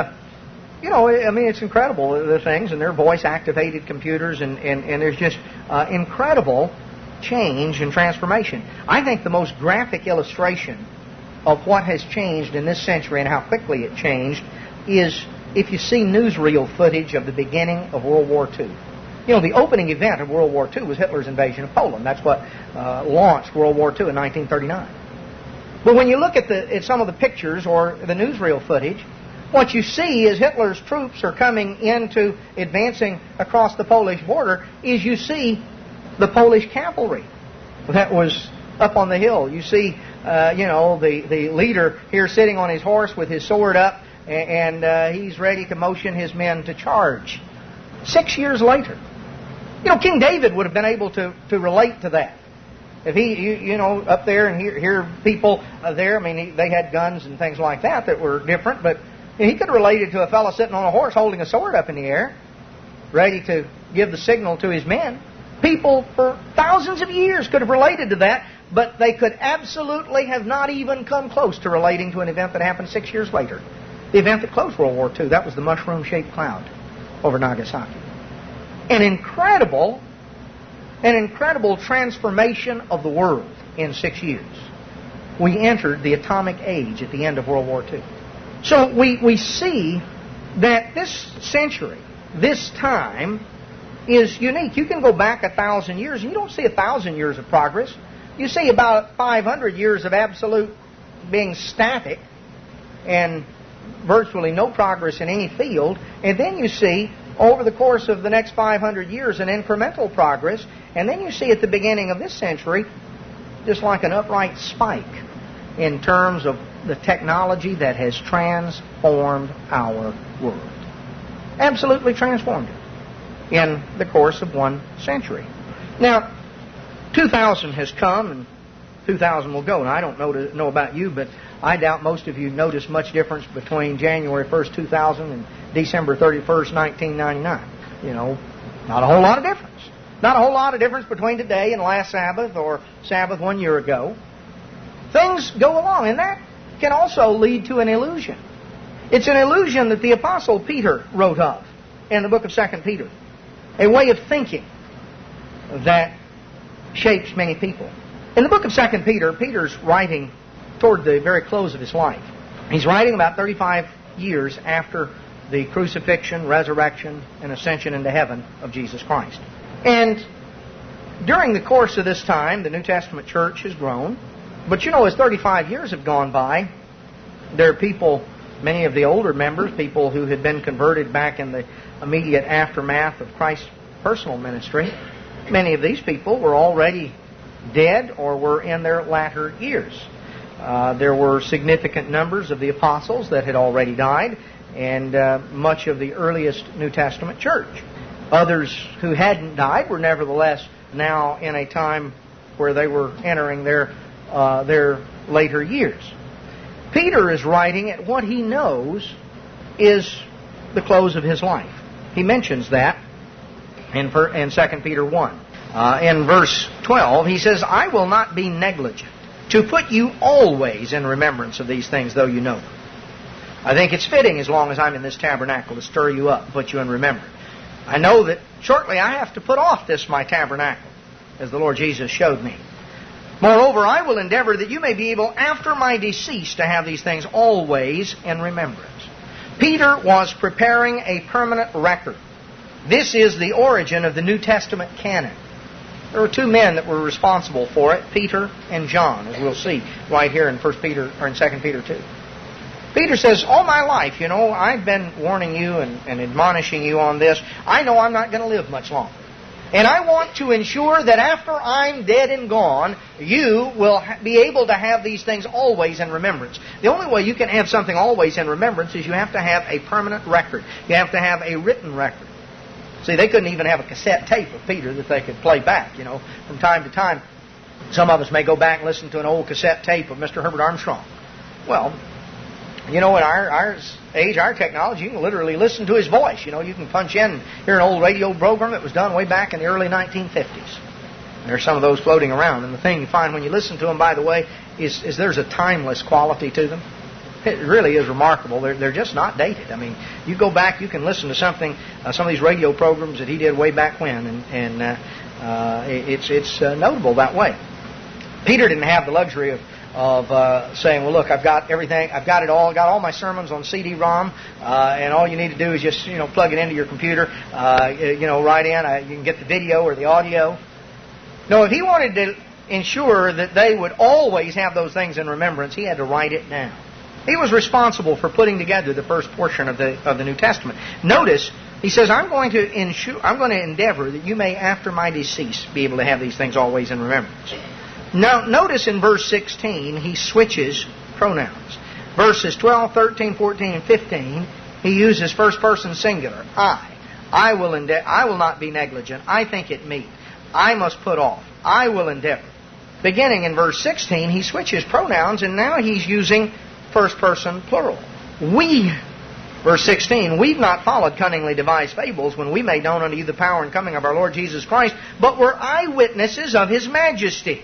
Speaker 1: it's incredible, the things. And they're voice-activated computers. And there's just incredible change and transformation. I think the most graphic illustration of what has changed in this century and how quickly it changed is if you see newsreel footage of the beginning of World War II. The opening event of World War II was Hitler's invasion of Poland. That's what launched World War II in 1939. But when you look at some of the pictures or the newsreel footage, what you see is Hitler's troops are coming into advancing across the Polish border is you see the Polish cavalry that was up on the hill. You see, the leader here sitting on his horse with his sword up, and he's ready to motion his men to charge. 6 years later. King David would have been able to relate to that. If he, up there and hear people there, I mean, they had guns and things like that were different, but he could have related to a fellow sitting on a horse holding a sword up in the air, ready to give the signal to his men. People for thousands of years could have related to that, but they could absolutely have not even come close to relating to an event that happened 6 years later. The event that closed World War II, that was the mushroom-shaped cloud over Nagasaki. An incredible transformation of the world in 6 years. We entered the atomic age at the end of World War II. So we see that this century, this time, is unique. You can go back 1,000 years and you don't see 1,000 years of progress. You see about 500 years of absolute being static and virtually no progress in any field. And then you see, over the course of the next 500 years, an incremental progress. And then you see at the beginning of this century, just like an upright spike in terms of the technology that has transformed our world. Absolutely transformed it in the course of 1 century. Now, 2000 has come and 2000 will go. And I don't know about you, but I doubt most of you noticed much difference between January 1st, 2000 and December 31st, 1999. Not a whole lot of difference. Not a whole lot of difference between today and last Sabbath or Sabbath 1 year ago. Things go along, and that can also lead to an illusion. It's an illusion that the Apostle Peter wrote of in the book of 2 Peter. A way of thinking that shapes many people. In the book of 2 Peter, Peter's writing toward the very close of his life. He's writing about 35 years after the crucifixion, resurrection, and ascension into heaven of Jesus Christ. And during the course of this time, the New Testament church has grown. But as 35 years have gone by, there are people, many of the older members, people who had been converted back in the immediate aftermath of Christ's personal ministry. Many of these people were already dead or were in their latter years. There were significant numbers of the apostles that had already died, and much of the earliest New Testament church. Others who hadn't died were nevertheless now in a time where they were entering their later years. Peter is writing at what he knows is the close of his life. He mentions that in 2 Peter 1. In verse 12, he says, I will not be negligent to put you always in remembrance of these things, though you know them. I think it's fitting, as long as I'm in this tabernacle, to stir you up, put you in remembrance. I know that shortly I have to put off this my tabernacle, as the Lord Jesus showed me. Moreover, I will endeavor that you may be able, after my decease, to have these things always in remembrance. Peter was preparing a permanent record. This is the origin of the New Testament canon. There were two men that were responsible for it, Peter and John, as we'll see right here in 1 Peter or in 2 Peter 2. Peter says, all my life, I've been warning you and admonishing you on this. I know I'm not going to live much longer. And I want to ensure that after I'm dead and gone, you will be able to have these things always in remembrance. The only way you can have something always in remembrance is you have to have a permanent record. You have to have a written record. See, they couldn't even have a cassette tape of Peter that they could play back, from time to time. Some of us may go back and listen to an old cassette tape of Mr. Herbert Armstrong. Well, in our age, our technology, you can literally listen to his voice. You can punch in, hear an old radio program that was done way back in the early 1950s. There's some of those floating around. And the thing you find when you listen to them, by the way, is there's a timeless quality to them. It really is remarkable. They're just not dated. I mean, you go back, you can listen to something, some of these radio programs that he did way back when, and it's notable that way. Peter didn't have the luxury of saying, well, look, I've got everything, I've got it all, got all my sermons on CD-ROM, and all you need to do is just plug it into your computer, right in. You can get the video or the audio. No, if he wanted to ensure that they would always have those things in remembrance, he had to write it down. He was responsible for putting together the first portion of the New Testament. Notice, he says, I'm going to endeavor that you may, after my decease, be able to have these things always in remembrance. Now, notice in verse 16, he switches pronouns. Verses 12, 13, 14, and 15, he uses first person singular. I will not be negligent. I think it meet. I must put off. I will endeavor. Beginning in verse 16, he switches pronouns, and now he's using first person plural. We, verse 16, we've not followed cunningly devised fables when we made known unto you the power and coming of our Lord Jesus Christ, but were eyewitnesses of His majesty.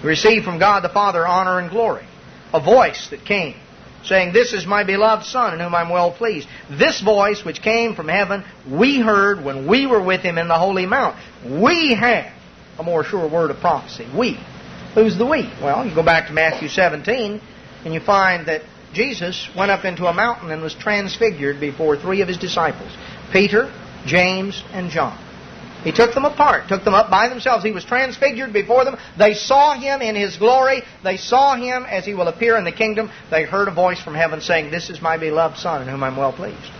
Speaker 1: We received from God the Father honor and glory. A voice that came, saying, This is my beloved Son, in whom I'm well pleased. This voice which came from heaven, we heard when we were with Him in the holy mount. We have a more sure word of prophecy. We. Who's the we? Well, you go back to Matthew 17, and you find that Jesus went up into a mountain and was transfigured before three of His disciples, Peter, James, and John. He took them apart, took them up by themselves. He was transfigured before them. They saw Him in His glory. They saw Him as He will appear in the kingdom. They heard a voice from heaven saying, This is my beloved Son, in whom I'm well pleased.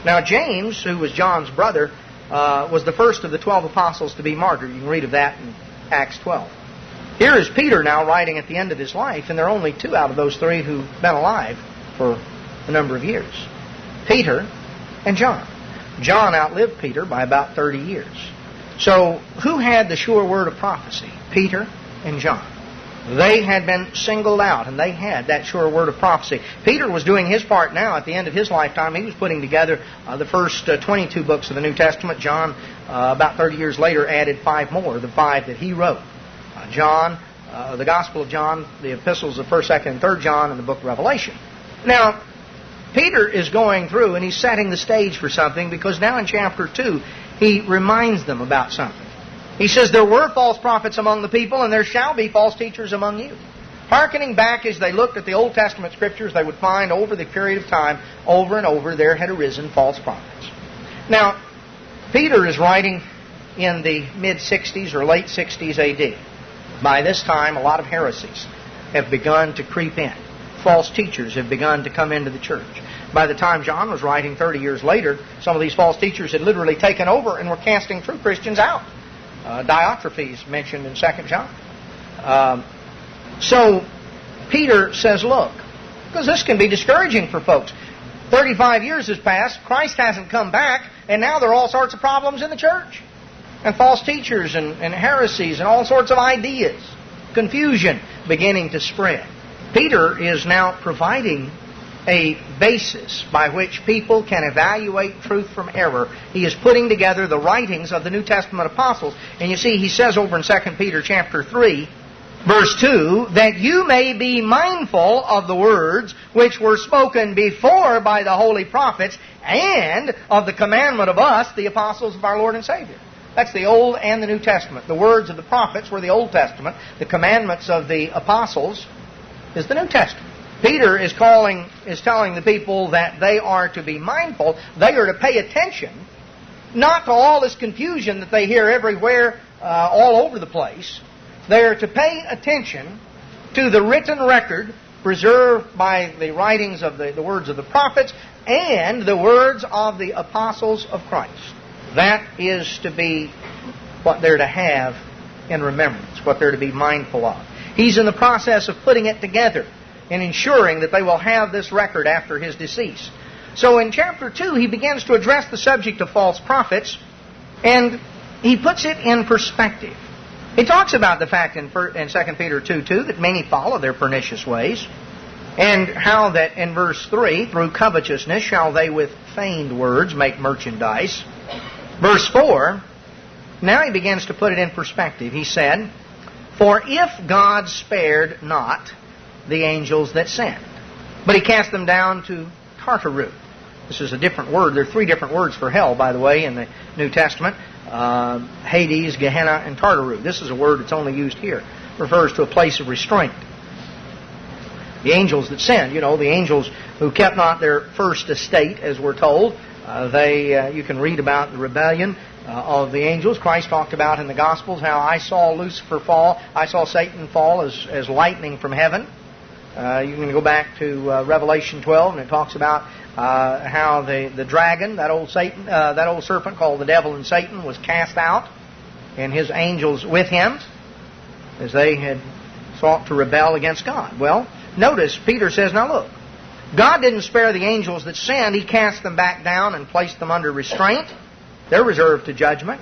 Speaker 1: Now James, who was John's brother, was the first of the 12 apostles to be martyred. You can read of that in Acts 12. Here is Peter now writing at the end of his life, and there are only two out of those three who've been alive for a number of years. Peter and John. John outlived Peter by about 30 years. So, who had the sure word of prophecy? Peter and John. They had been singled out, and they had that sure word of prophecy. Peter was doing his part now at the end of his lifetime. He was putting together the first 22 books of the New Testament. John, about 30 years later, added 5 more, the 5 that he wrote. John, the Gospel of John, the epistles of 1st, 2nd, and 3rd John, and the book of Revelation. Now, Peter is going through and he's setting the stage for something, because now in chapter 2, he reminds them about something. He says, There were false prophets among the people, and there shall be false teachers among you. Hearkening back as they looked at the Old Testament Scriptures, they would find over the period of time, over and over, there had arisen false prophets. Now, Peter is writing in the mid-60s or late 60s A.D. By this time, a lot of heresies have begun to creep in. False teachers have begun to come into the church. By the time John was writing 30 years later, some of these false teachers had literally taken over and were casting true Christians out. Diotrephes mentioned in 2 John. So Peter says, look, because this can be discouraging for folks. 35 years has passed, Christ hasn't come back, and now there are all sorts of problems in the church. And false teachers and heresies and all sorts of ideas. Confusion beginning to spread. Peter is now providing a basis by which people can evaluate truth from error. He is putting together the writings of the New Testament apostles. And you see, he says over in 2 Peter chapter 3, verse 2, that you may be mindful of the words which were spoken before by the holy prophets, and of the commandment of us, the apostles of our Lord and Savior. That's the Old and the New Testament. The words of the prophets were the Old Testament. The commandments of the apostles is the New Testament. Peter is telling the people that they are to be mindful, they are to pay attention, not to all this confusion that they hear everywhere, all over the place. They are to pay attention to the written record preserved by the writings of the words of the prophets and the words of the apostles of Christ. That is to be what they're to have in remembrance, what they're to be mindful of. He's in the process of putting it together and ensuring that they will have this record after his decease. So in chapter 2, he begins to address the subject of false prophets, and he puts it in perspective. He talks about the fact in 2 Peter 2:2 that many follow their pernicious ways, and how that in verse 3, through covetousness shall they with feigned words make merchandise. Verse 4, now he begins to put it in perspective. He said, for if God spared not the angels that sinned, but he cast them down to Tartarus. This is a different word. There are 3 different words for hell, by the way, in the New Testament. Hades, Gehenna, and Tartarus. This is a word that's only used here. It refers to a place of restraint. The angels that sinned, the angels who kept not their first estate, as we're told. You can read about the rebellion of the angels. Christ talked about in the Gospels how I saw Lucifer fall, I saw Satan fall as lightning from heaven. You can go back to Revelation 12, and it talks about how the dragon, that old serpent called the devil and Satan, was cast out, and his angels with him, as they had sought to rebel against God. Well, notice Peter says, now look, God didn't spare the angels that sinned. He cast them back down and placed them under restraint. They're reserved to judgment.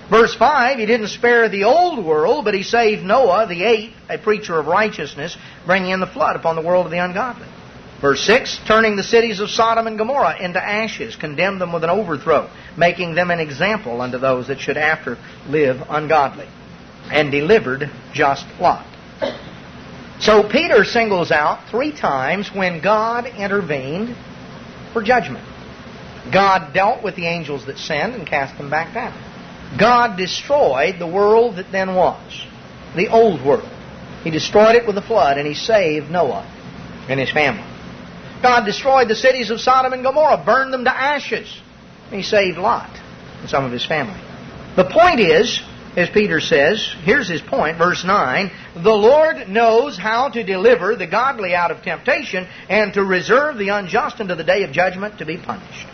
Speaker 1: Verse 5, he didn't spare the old world, but he saved Noah, the eighth, a preacher of righteousness, bringing in the flood upon the world of the ungodly. Verse 6, turning the cities of Sodom and Gomorrah into ashes, condemned them with an overthrow, making them an example unto those that should after live ungodly, and delivered just Lot. So Peter singles out 3 times when God intervened for judgment. God dealt with the angels that sinned and cast them back down. God destroyed the world that then was, the old world. He destroyed it with a flood, and he saved Noah and his family. God destroyed the cities of Sodom and Gomorrah, burned them to ashes. He saved Lot and some of his family. The point is, as Peter says, here's his point, verse 9, the Lord knows how to deliver the godly out of temptation and to reserve the unjust unto the day of judgment to be punished.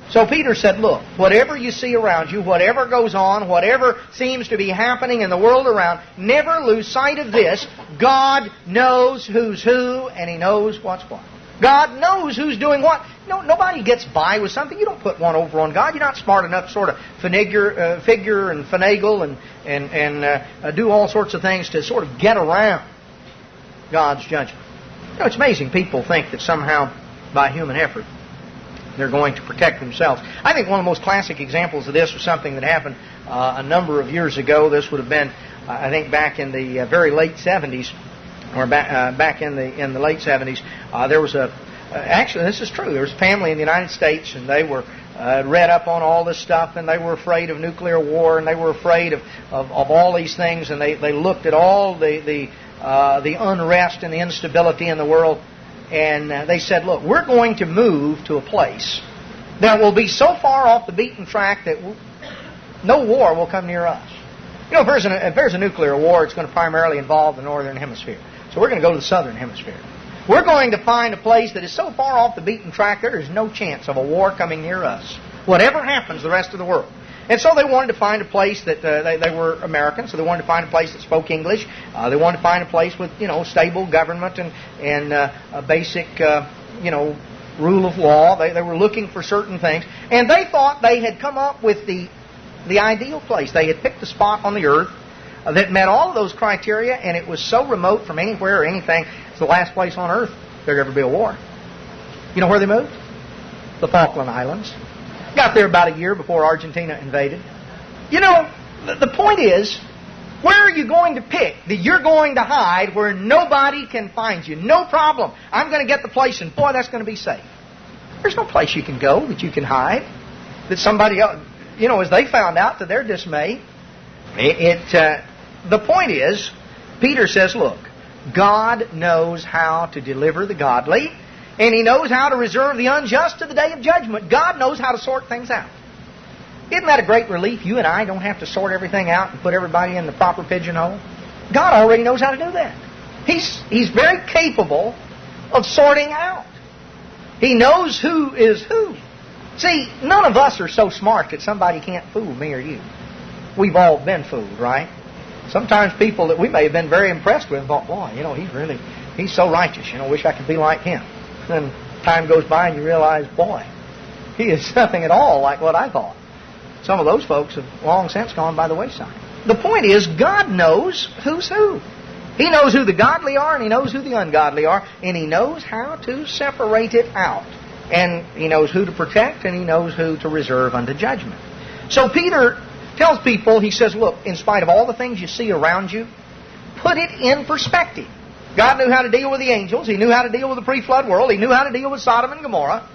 Speaker 1: So Peter said, look, whatever you see around you, whatever goes on, whatever seems to be happening in the world around, never lose sight of this. God knows who's who, and He knows what's what. God knows who's doing what. No, nobody gets by with something. You don't put one over on God. You're not smart enough to sort of figure and finagle and do all sorts of things to sort of get around God's judgment. It's amazing people think that somehow by human effort they're going to protect themselves. I think one of the most classic examples of this was something that happened a number of years ago. This would have been, I think, back in the very late 70s, or back in the late 70s. There was actually, this is true, there was a family in the United States, and they were read up on all this stuff, and they were afraid of nuclear war, and they were afraid of all these things, and they looked at all the unrest and the instability in the world. And they said, look, we're going to move to a place that will be so far off the beaten track that no war will come near us. If there's a nuclear war, it's going to primarily involve the northern hemisphere. So we're going to go to the southern hemisphere. We're going to find a place that is so far off the beaten track there is no chance of a war coming near us. Whatever happens, the rest of the world. And so they wanted to find a place that, they were Americans, so they wanted to find a place that spoke English. They wanted to find a place with, stable government and a basic, rule of law. They were looking for certain things. And they thought they had come up with the ideal place. They had picked a spot on the earth that met all of those criteria, and it was so remote from anywhere or anything. It's the last place on earth there'd ever be a war. You know where they moved? The Falkland Islands. Got there about a year before Argentina invaded. The point is, where are you going to pick that you're going to hide where nobody can find you? No problem. I'm going to get the place, and boy, that's going to be safe. There's no place you can go that you can hide. That somebody else, as they found out to their dismay, the point is, Peter says, look, God knows how to deliver the godly, and He knows how to reserve the unjust to the day of judgment. God knows how to sort things out. Isn't that a great relief? You and I don't have to sort everything out and put everybody in the proper pigeonhole. God already knows how to do that. He's very capable of sorting out. He knows who is who. See, none of us are so smart that somebody can't fool me or you. We've all been fooled, right? Sometimes people that we may have been very impressed with thought, boy, he's so righteous, wish I could be like him. Then time goes by and you realize, boy, he is nothing at all like what I thought. Some of those folks have long since gone by the wayside. The point is, God knows who's who. He knows who the godly are and He knows who the ungodly are, and He knows how to separate it out. And He knows who to protect and He knows who to reserve unto judgment. So Peter tells people, he says, look, in spite of all the things you see around you, put it in perspective. God knew how to deal with the angels. He knew how to deal with the pre-flood world. He knew how to deal with Sodom and Gomorrah.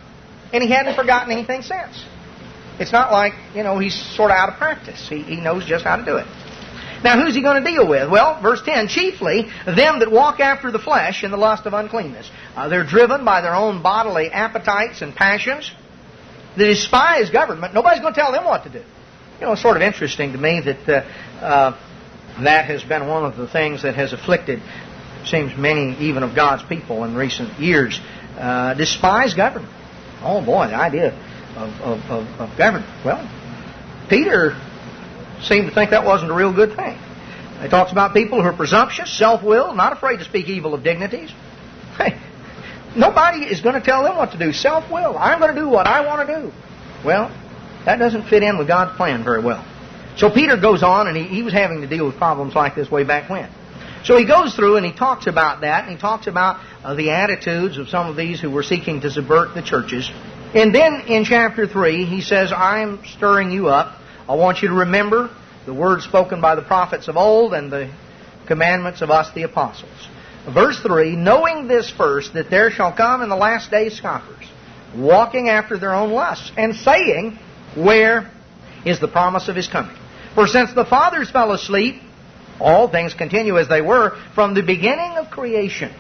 Speaker 1: And He hadn't forgotten anything since. It's not like, He's sort of out of practice. He knows just how to do it. Now, who's He going to deal with? Well, verse 10, chiefly them that walk after the flesh in the lust of uncleanness. They're driven by their own bodily appetites and passions. They despise government. Nobody's going to tell them what to do. It's sort of interesting to me that that has been one of the things that has afflicted, seems many even of God's people in recent years, despise government. Oh boy, the idea of government. Well, Peter seemed to think that wasn't a real good thing. He talks about people who are presumptuous, self-willed, not afraid to speak evil of dignities. Hey, nobody is going to tell them what to do. Self-will. I'm going to do what I want to do. Well, that doesn't fit in with God's plan very well. So Peter goes on, and he was having to deal with problems like this way back when. So he goes through and he talks about that, and he talks about the attitudes of some of these who were seeking to subvert the churches. And then in chapter 3, he says, I'm stirring you up. I want you to remember the words spoken by the prophets of old and the commandments of us, the apostles. Verse 3, knowing this first, that there shall come in the last days scoffers, walking after their own lusts, and saying, where is the promise of His coming? For since the fathers fell asleep, all things continue as they were from the beginning of creation.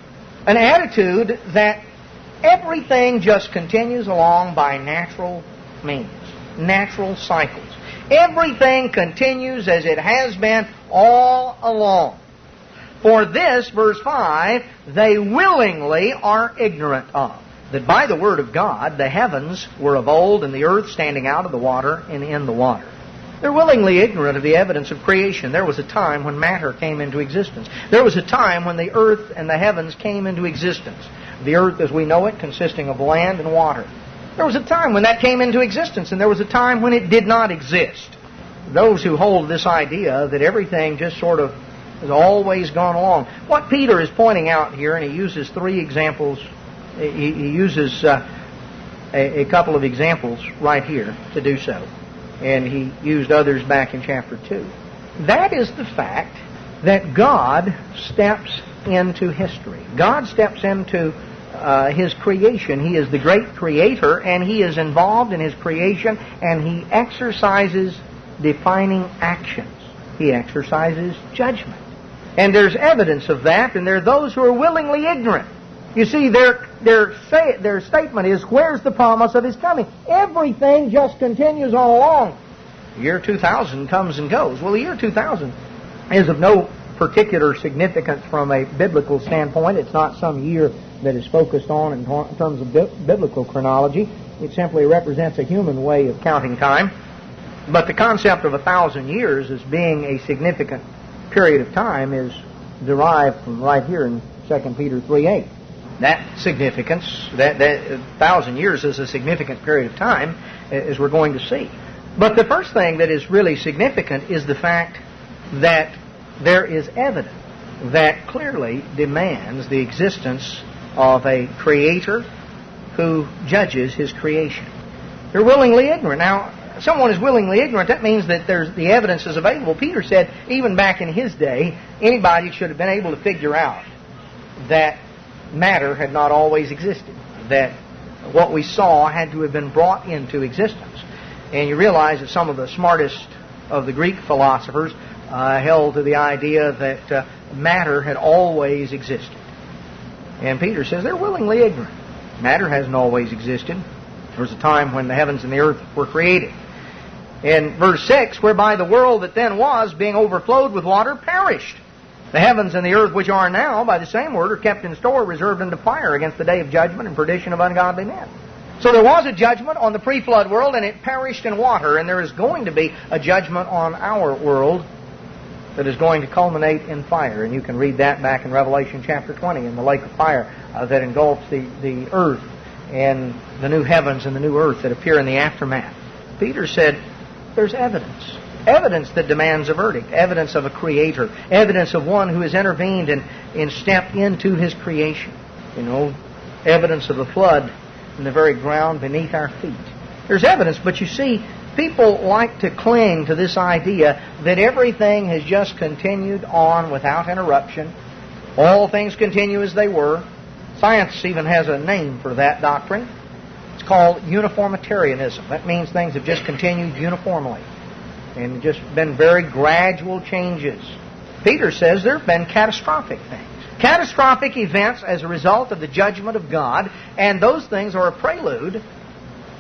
Speaker 1: An attitude that everything just continues along by natural means, natural cycles. Everything continues as it has been all along. For this, verse 5, they willingly are ignorant of, that by the word of God the heavens were of old, and the earth standing out of the water and in the water. They're willingly ignorant of the evidence of creation. There was a time when matter came into existence. There was a time when the earth and the heavens came into existence. The earth as we know it consisting of land and water. There was a time when that came into existence, and there was a time when it did not exist. Those who hold this idea that everything just sort of has always gone along. What Peter is pointing out here, and he uses three examples, he uses a couple of examples right here to do so. And he used others back in chapter 2. That is the fact that God steps into history. God steps into His creation. He is the great creator, and He is involved in His creation, and He exercises defining actions. He exercises judgment. And there's evidence of that, and there are those who are willingly ignorant. You see, their statement is, where's the promise of His coming? Everything just continues on along. The year 2000 comes and goes. Well, the year 2000 is of no particular significance from a biblical standpoint. It's not some year that is focused on in terms of biblical chronology. It simply represents a human way of counting time. But the concept of 1,000 years as being a significant period of time is derived from right here in 2 Peter 3:8. That significance, that 1,000 years is a significant period of time, as we're going to see. But the first thing that is really significant is the fact that there is evidence that clearly demands the existence of a Creator who judges His creation. They're willingly ignorant. Now, someone is willingly ignorant, that means that the evidence is available. Peter said, even back in his day, anybody should have been able to figure out that matter had not always existed, that what we saw had to have been brought into existence. And you realize that some of the smartest of the Greek philosophers held to the idea that matter had always existed. And Peter says they're willingly ignorant. Matter hasn't always existed. There was a time when the heavens and the earth were created. In verse 6, whereby the world that then was, being overflowed with water, perished. The heavens and the earth which are now, by the same word, are kept in store, reserved unto fire against the day of judgment and perdition of ungodly men. So there was a judgment on the pre-flood world, and it perished in water. And there is going to be a judgment on our world that is going to culminate in fire. And you can read that back in Revelation chapter 20, in the lake of fire that engulfs the earth and the new heavens and the new earth that appear in the aftermath. Peter said, there's evidence. Evidence that demands a verdict. Evidence of a creator. Evidence of one who has intervened and stepped into his creation. Evidence of the flood in the very ground beneath our feet. There's evidence, but you see, people like to cling to this idea that everything has just continued on without interruption. All things continue as they were. Science even has a name for that doctrine. It's called uniformitarianism. That means things have just continued uniformly and just been very gradual changes. Peter says there have been catastrophic things. Catastrophic events as a result of the judgment of God, and those things are a prelude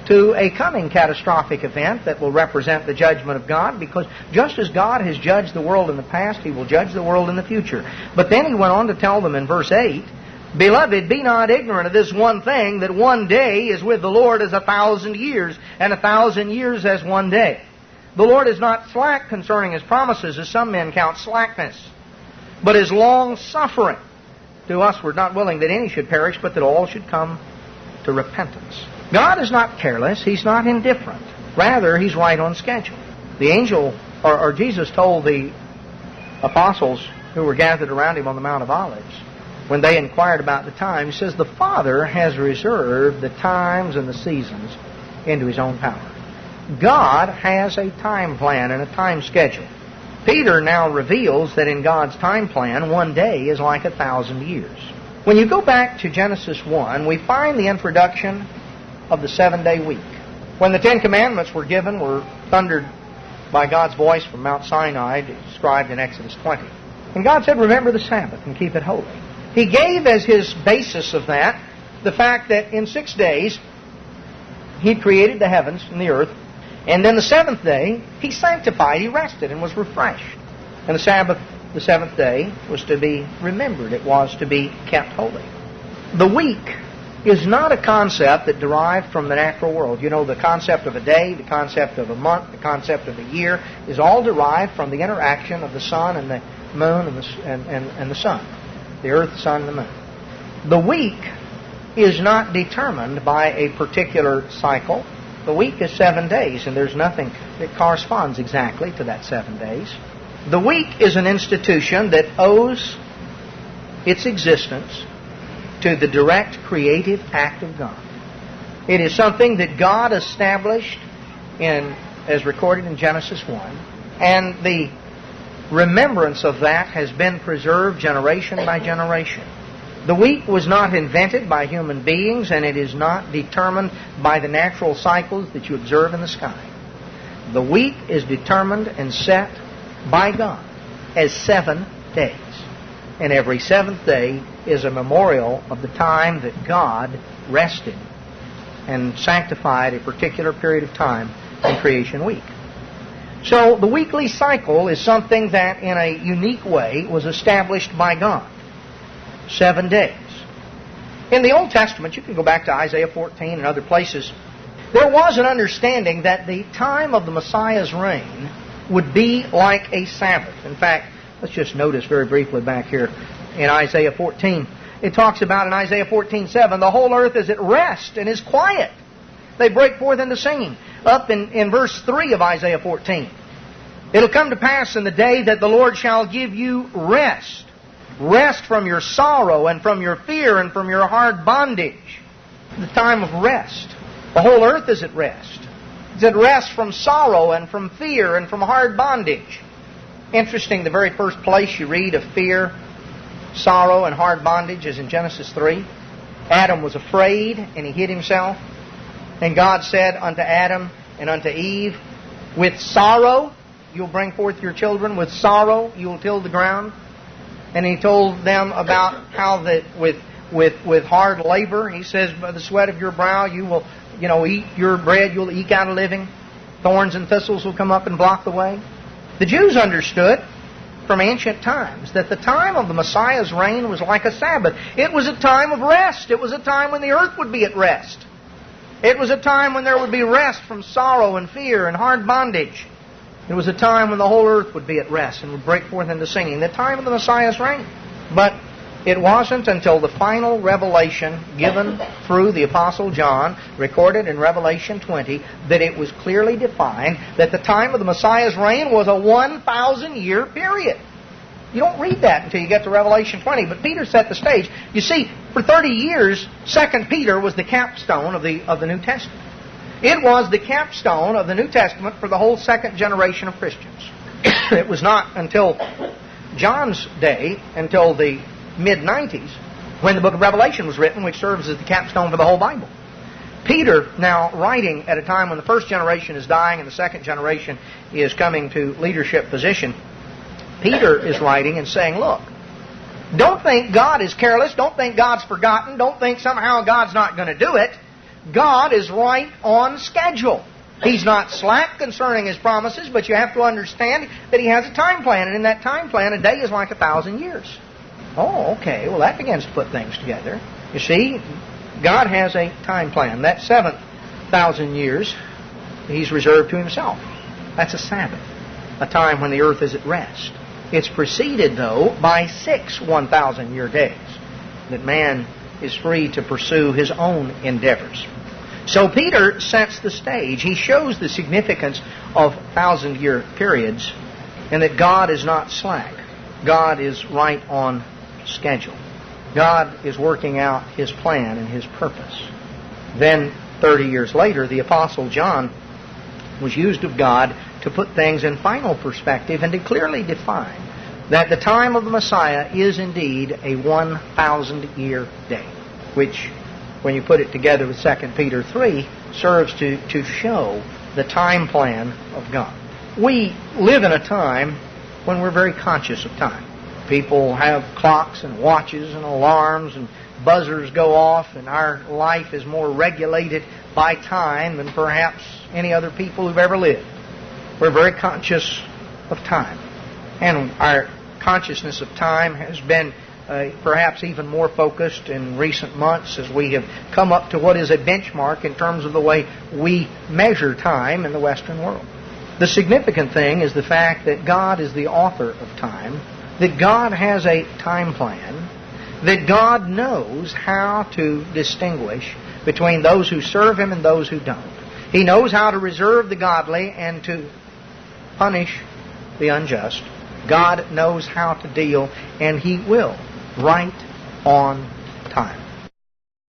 Speaker 1: to a coming catastrophic event that will represent the judgment of God, because just as God has judged the world in the past, He will judge the world in the future. But then He went on to tell them in verse 8, Beloved, be not ignorant of this one thing, that one day is with the Lord as 1,000 years, and 1,000 years as one day. The Lord is not slack concerning His promises, as some men count slackness, but is long-suffering to us. We're not willing that any should perish, but that all should come to repentance. God is not careless. He's not indifferent. Rather, He's right on schedule. The angel, or Jesus told the apostles who were gathered around Him on the Mount of Olives, when they inquired about the time, He says, the Father has reserved the times and the seasons into His own power. God has a time plan and a time schedule. Peter now reveals that in God's time plan, one day is like 1,000 years. When you go back to Genesis 1, we find the introduction of the 7-day week. When the Ten Commandments were given, were thundered by God's voice from Mount Sinai, described in Exodus 20. And God said, remember the Sabbath and keep it holy. He gave as His basis of that the fact that in 6 days He created the heavens and the earth, and then the seventh day He sanctified, He rested and was refreshed. And the Sabbath, the seventh day, was to be remembered. It was to be kept holy. The week is not a concept that derived from the natural world. The concept of a day, the concept of a month, the concept of a year is all derived from the interaction of the sun and the moon and the sun. The earth, the sun, and the moon. The week is not determined by a particular cycle. The week is 7 days, and there's nothing that corresponds exactly to that 7 days. The week is an institution that owes its existence to the direct creative act of God. It is something that God established as recorded in Genesis 1, and the remembrance of that has been preserved generation by generation. The week was not invented by human beings, and it is not determined by the natural cycles that you observe in the sky. The week is determined and set by God as 7 days. And every seventh day is a memorial of the time that God rested and sanctified a particular period of time in creation week. So the weekly cycle is something that in a unique way was established by God. 7 days. In the Old Testament, you can go back to Isaiah 14 and other places, there was an understanding that the time of the Messiah's reign would be like a Sabbath. In fact, let's just notice very briefly back here in Isaiah 14. It talks about in Isaiah 14:7, the whole earth is at rest and is quiet. They break forth into singing. Up in verse 3 of Isaiah 14. It'll come to pass in the day that the Lord shall give you rest. Rest from your sorrow and from your fear and from your hard bondage. The time of rest. The whole earth is at rest. It's at rest from sorrow and from fear and from hard bondage. Interesting, the very first place you read of fear, sorrow, and hard bondage is in Genesis 3. Adam was afraid and he hid himself. And God said unto Adam and unto Eve, with sorrow you'll bring forth your children. With sorrow, you will till the ground. And He told them about how that with hard labor, He says, by the sweat of your brow, you will, eat your bread, you'll eke out a living. Thorns and thistles will come up and block the way. The Jews understood from ancient times that the time of the Messiah's reign was like a Sabbath. It was a time of rest. It was a time when the earth would be at rest. It was a time when there would be rest from sorrow and fear and hard bondage. It was a time when the whole earth would be at rest and would break forth into singing. The time of the Messiah's reign. But it wasn't until the final revelation given through the Apostle John, recorded in Revelation 20, that it was clearly defined that the time of the Messiah's reign was a 1,000-year period. You don't read that until you get to Revelation 20, but Peter set the stage. You see, for 30 years, 2 Peter was the capstone of the New Testament. It was the capstone of the New Testament for the whole second generation of Christians. It was not until John's day, until the mid-90s, when the book of Revelation was written, which serves as the capstone for the whole Bible. Peter, now writing at a time when the first generation is dying and the second generation is coming to leadership position, Peter is writing and saying, look, don't think God is careless, don't think God's forgotten, don't think somehow God's not going to do it. God is right on schedule. He's not slack concerning His promises, but you have to understand that He has a time plan, and in that time plan, a day is like 1,000 years. Oh, okay. Well, that begins to put things together. You see, God has a time plan. That 7,000 years He's reserved to Himself. That's a Sabbath, a time when the earth is at rest. It's preceded, though, by 6 1,000-year days that man is free to pursue his own endeavors. So Peter sets the stage. He shows the significance of 1,000-year periods and that God is not slack. God is right on schedule. God is working out His plan and His purpose. Then, 30 years later, the Apostle John was used of God to put things in final perspective and to clearly define that the time of the Messiah is indeed a 1,000-year day, which, when you put it together with 2 Peter 3, serves to show the time plan of God. We live in a time when we're very conscious of time. People have clocks and watches and alarms and buzzers go off, and our life is more regulated by time than perhaps any other people who've ever lived. We're very conscious of time. And our consciousness of time has been perhaps even more focused in recent months as we have come up to what is a benchmark in terms of the way we measure time in the Western world. The significant thing is the fact that God is the author of time, that God has a time plan, that God knows how to distinguish between those who serve Him and those who don't. He knows how to reserve the godly and to punish the unjust. God knows how to deal, and He will, right on time.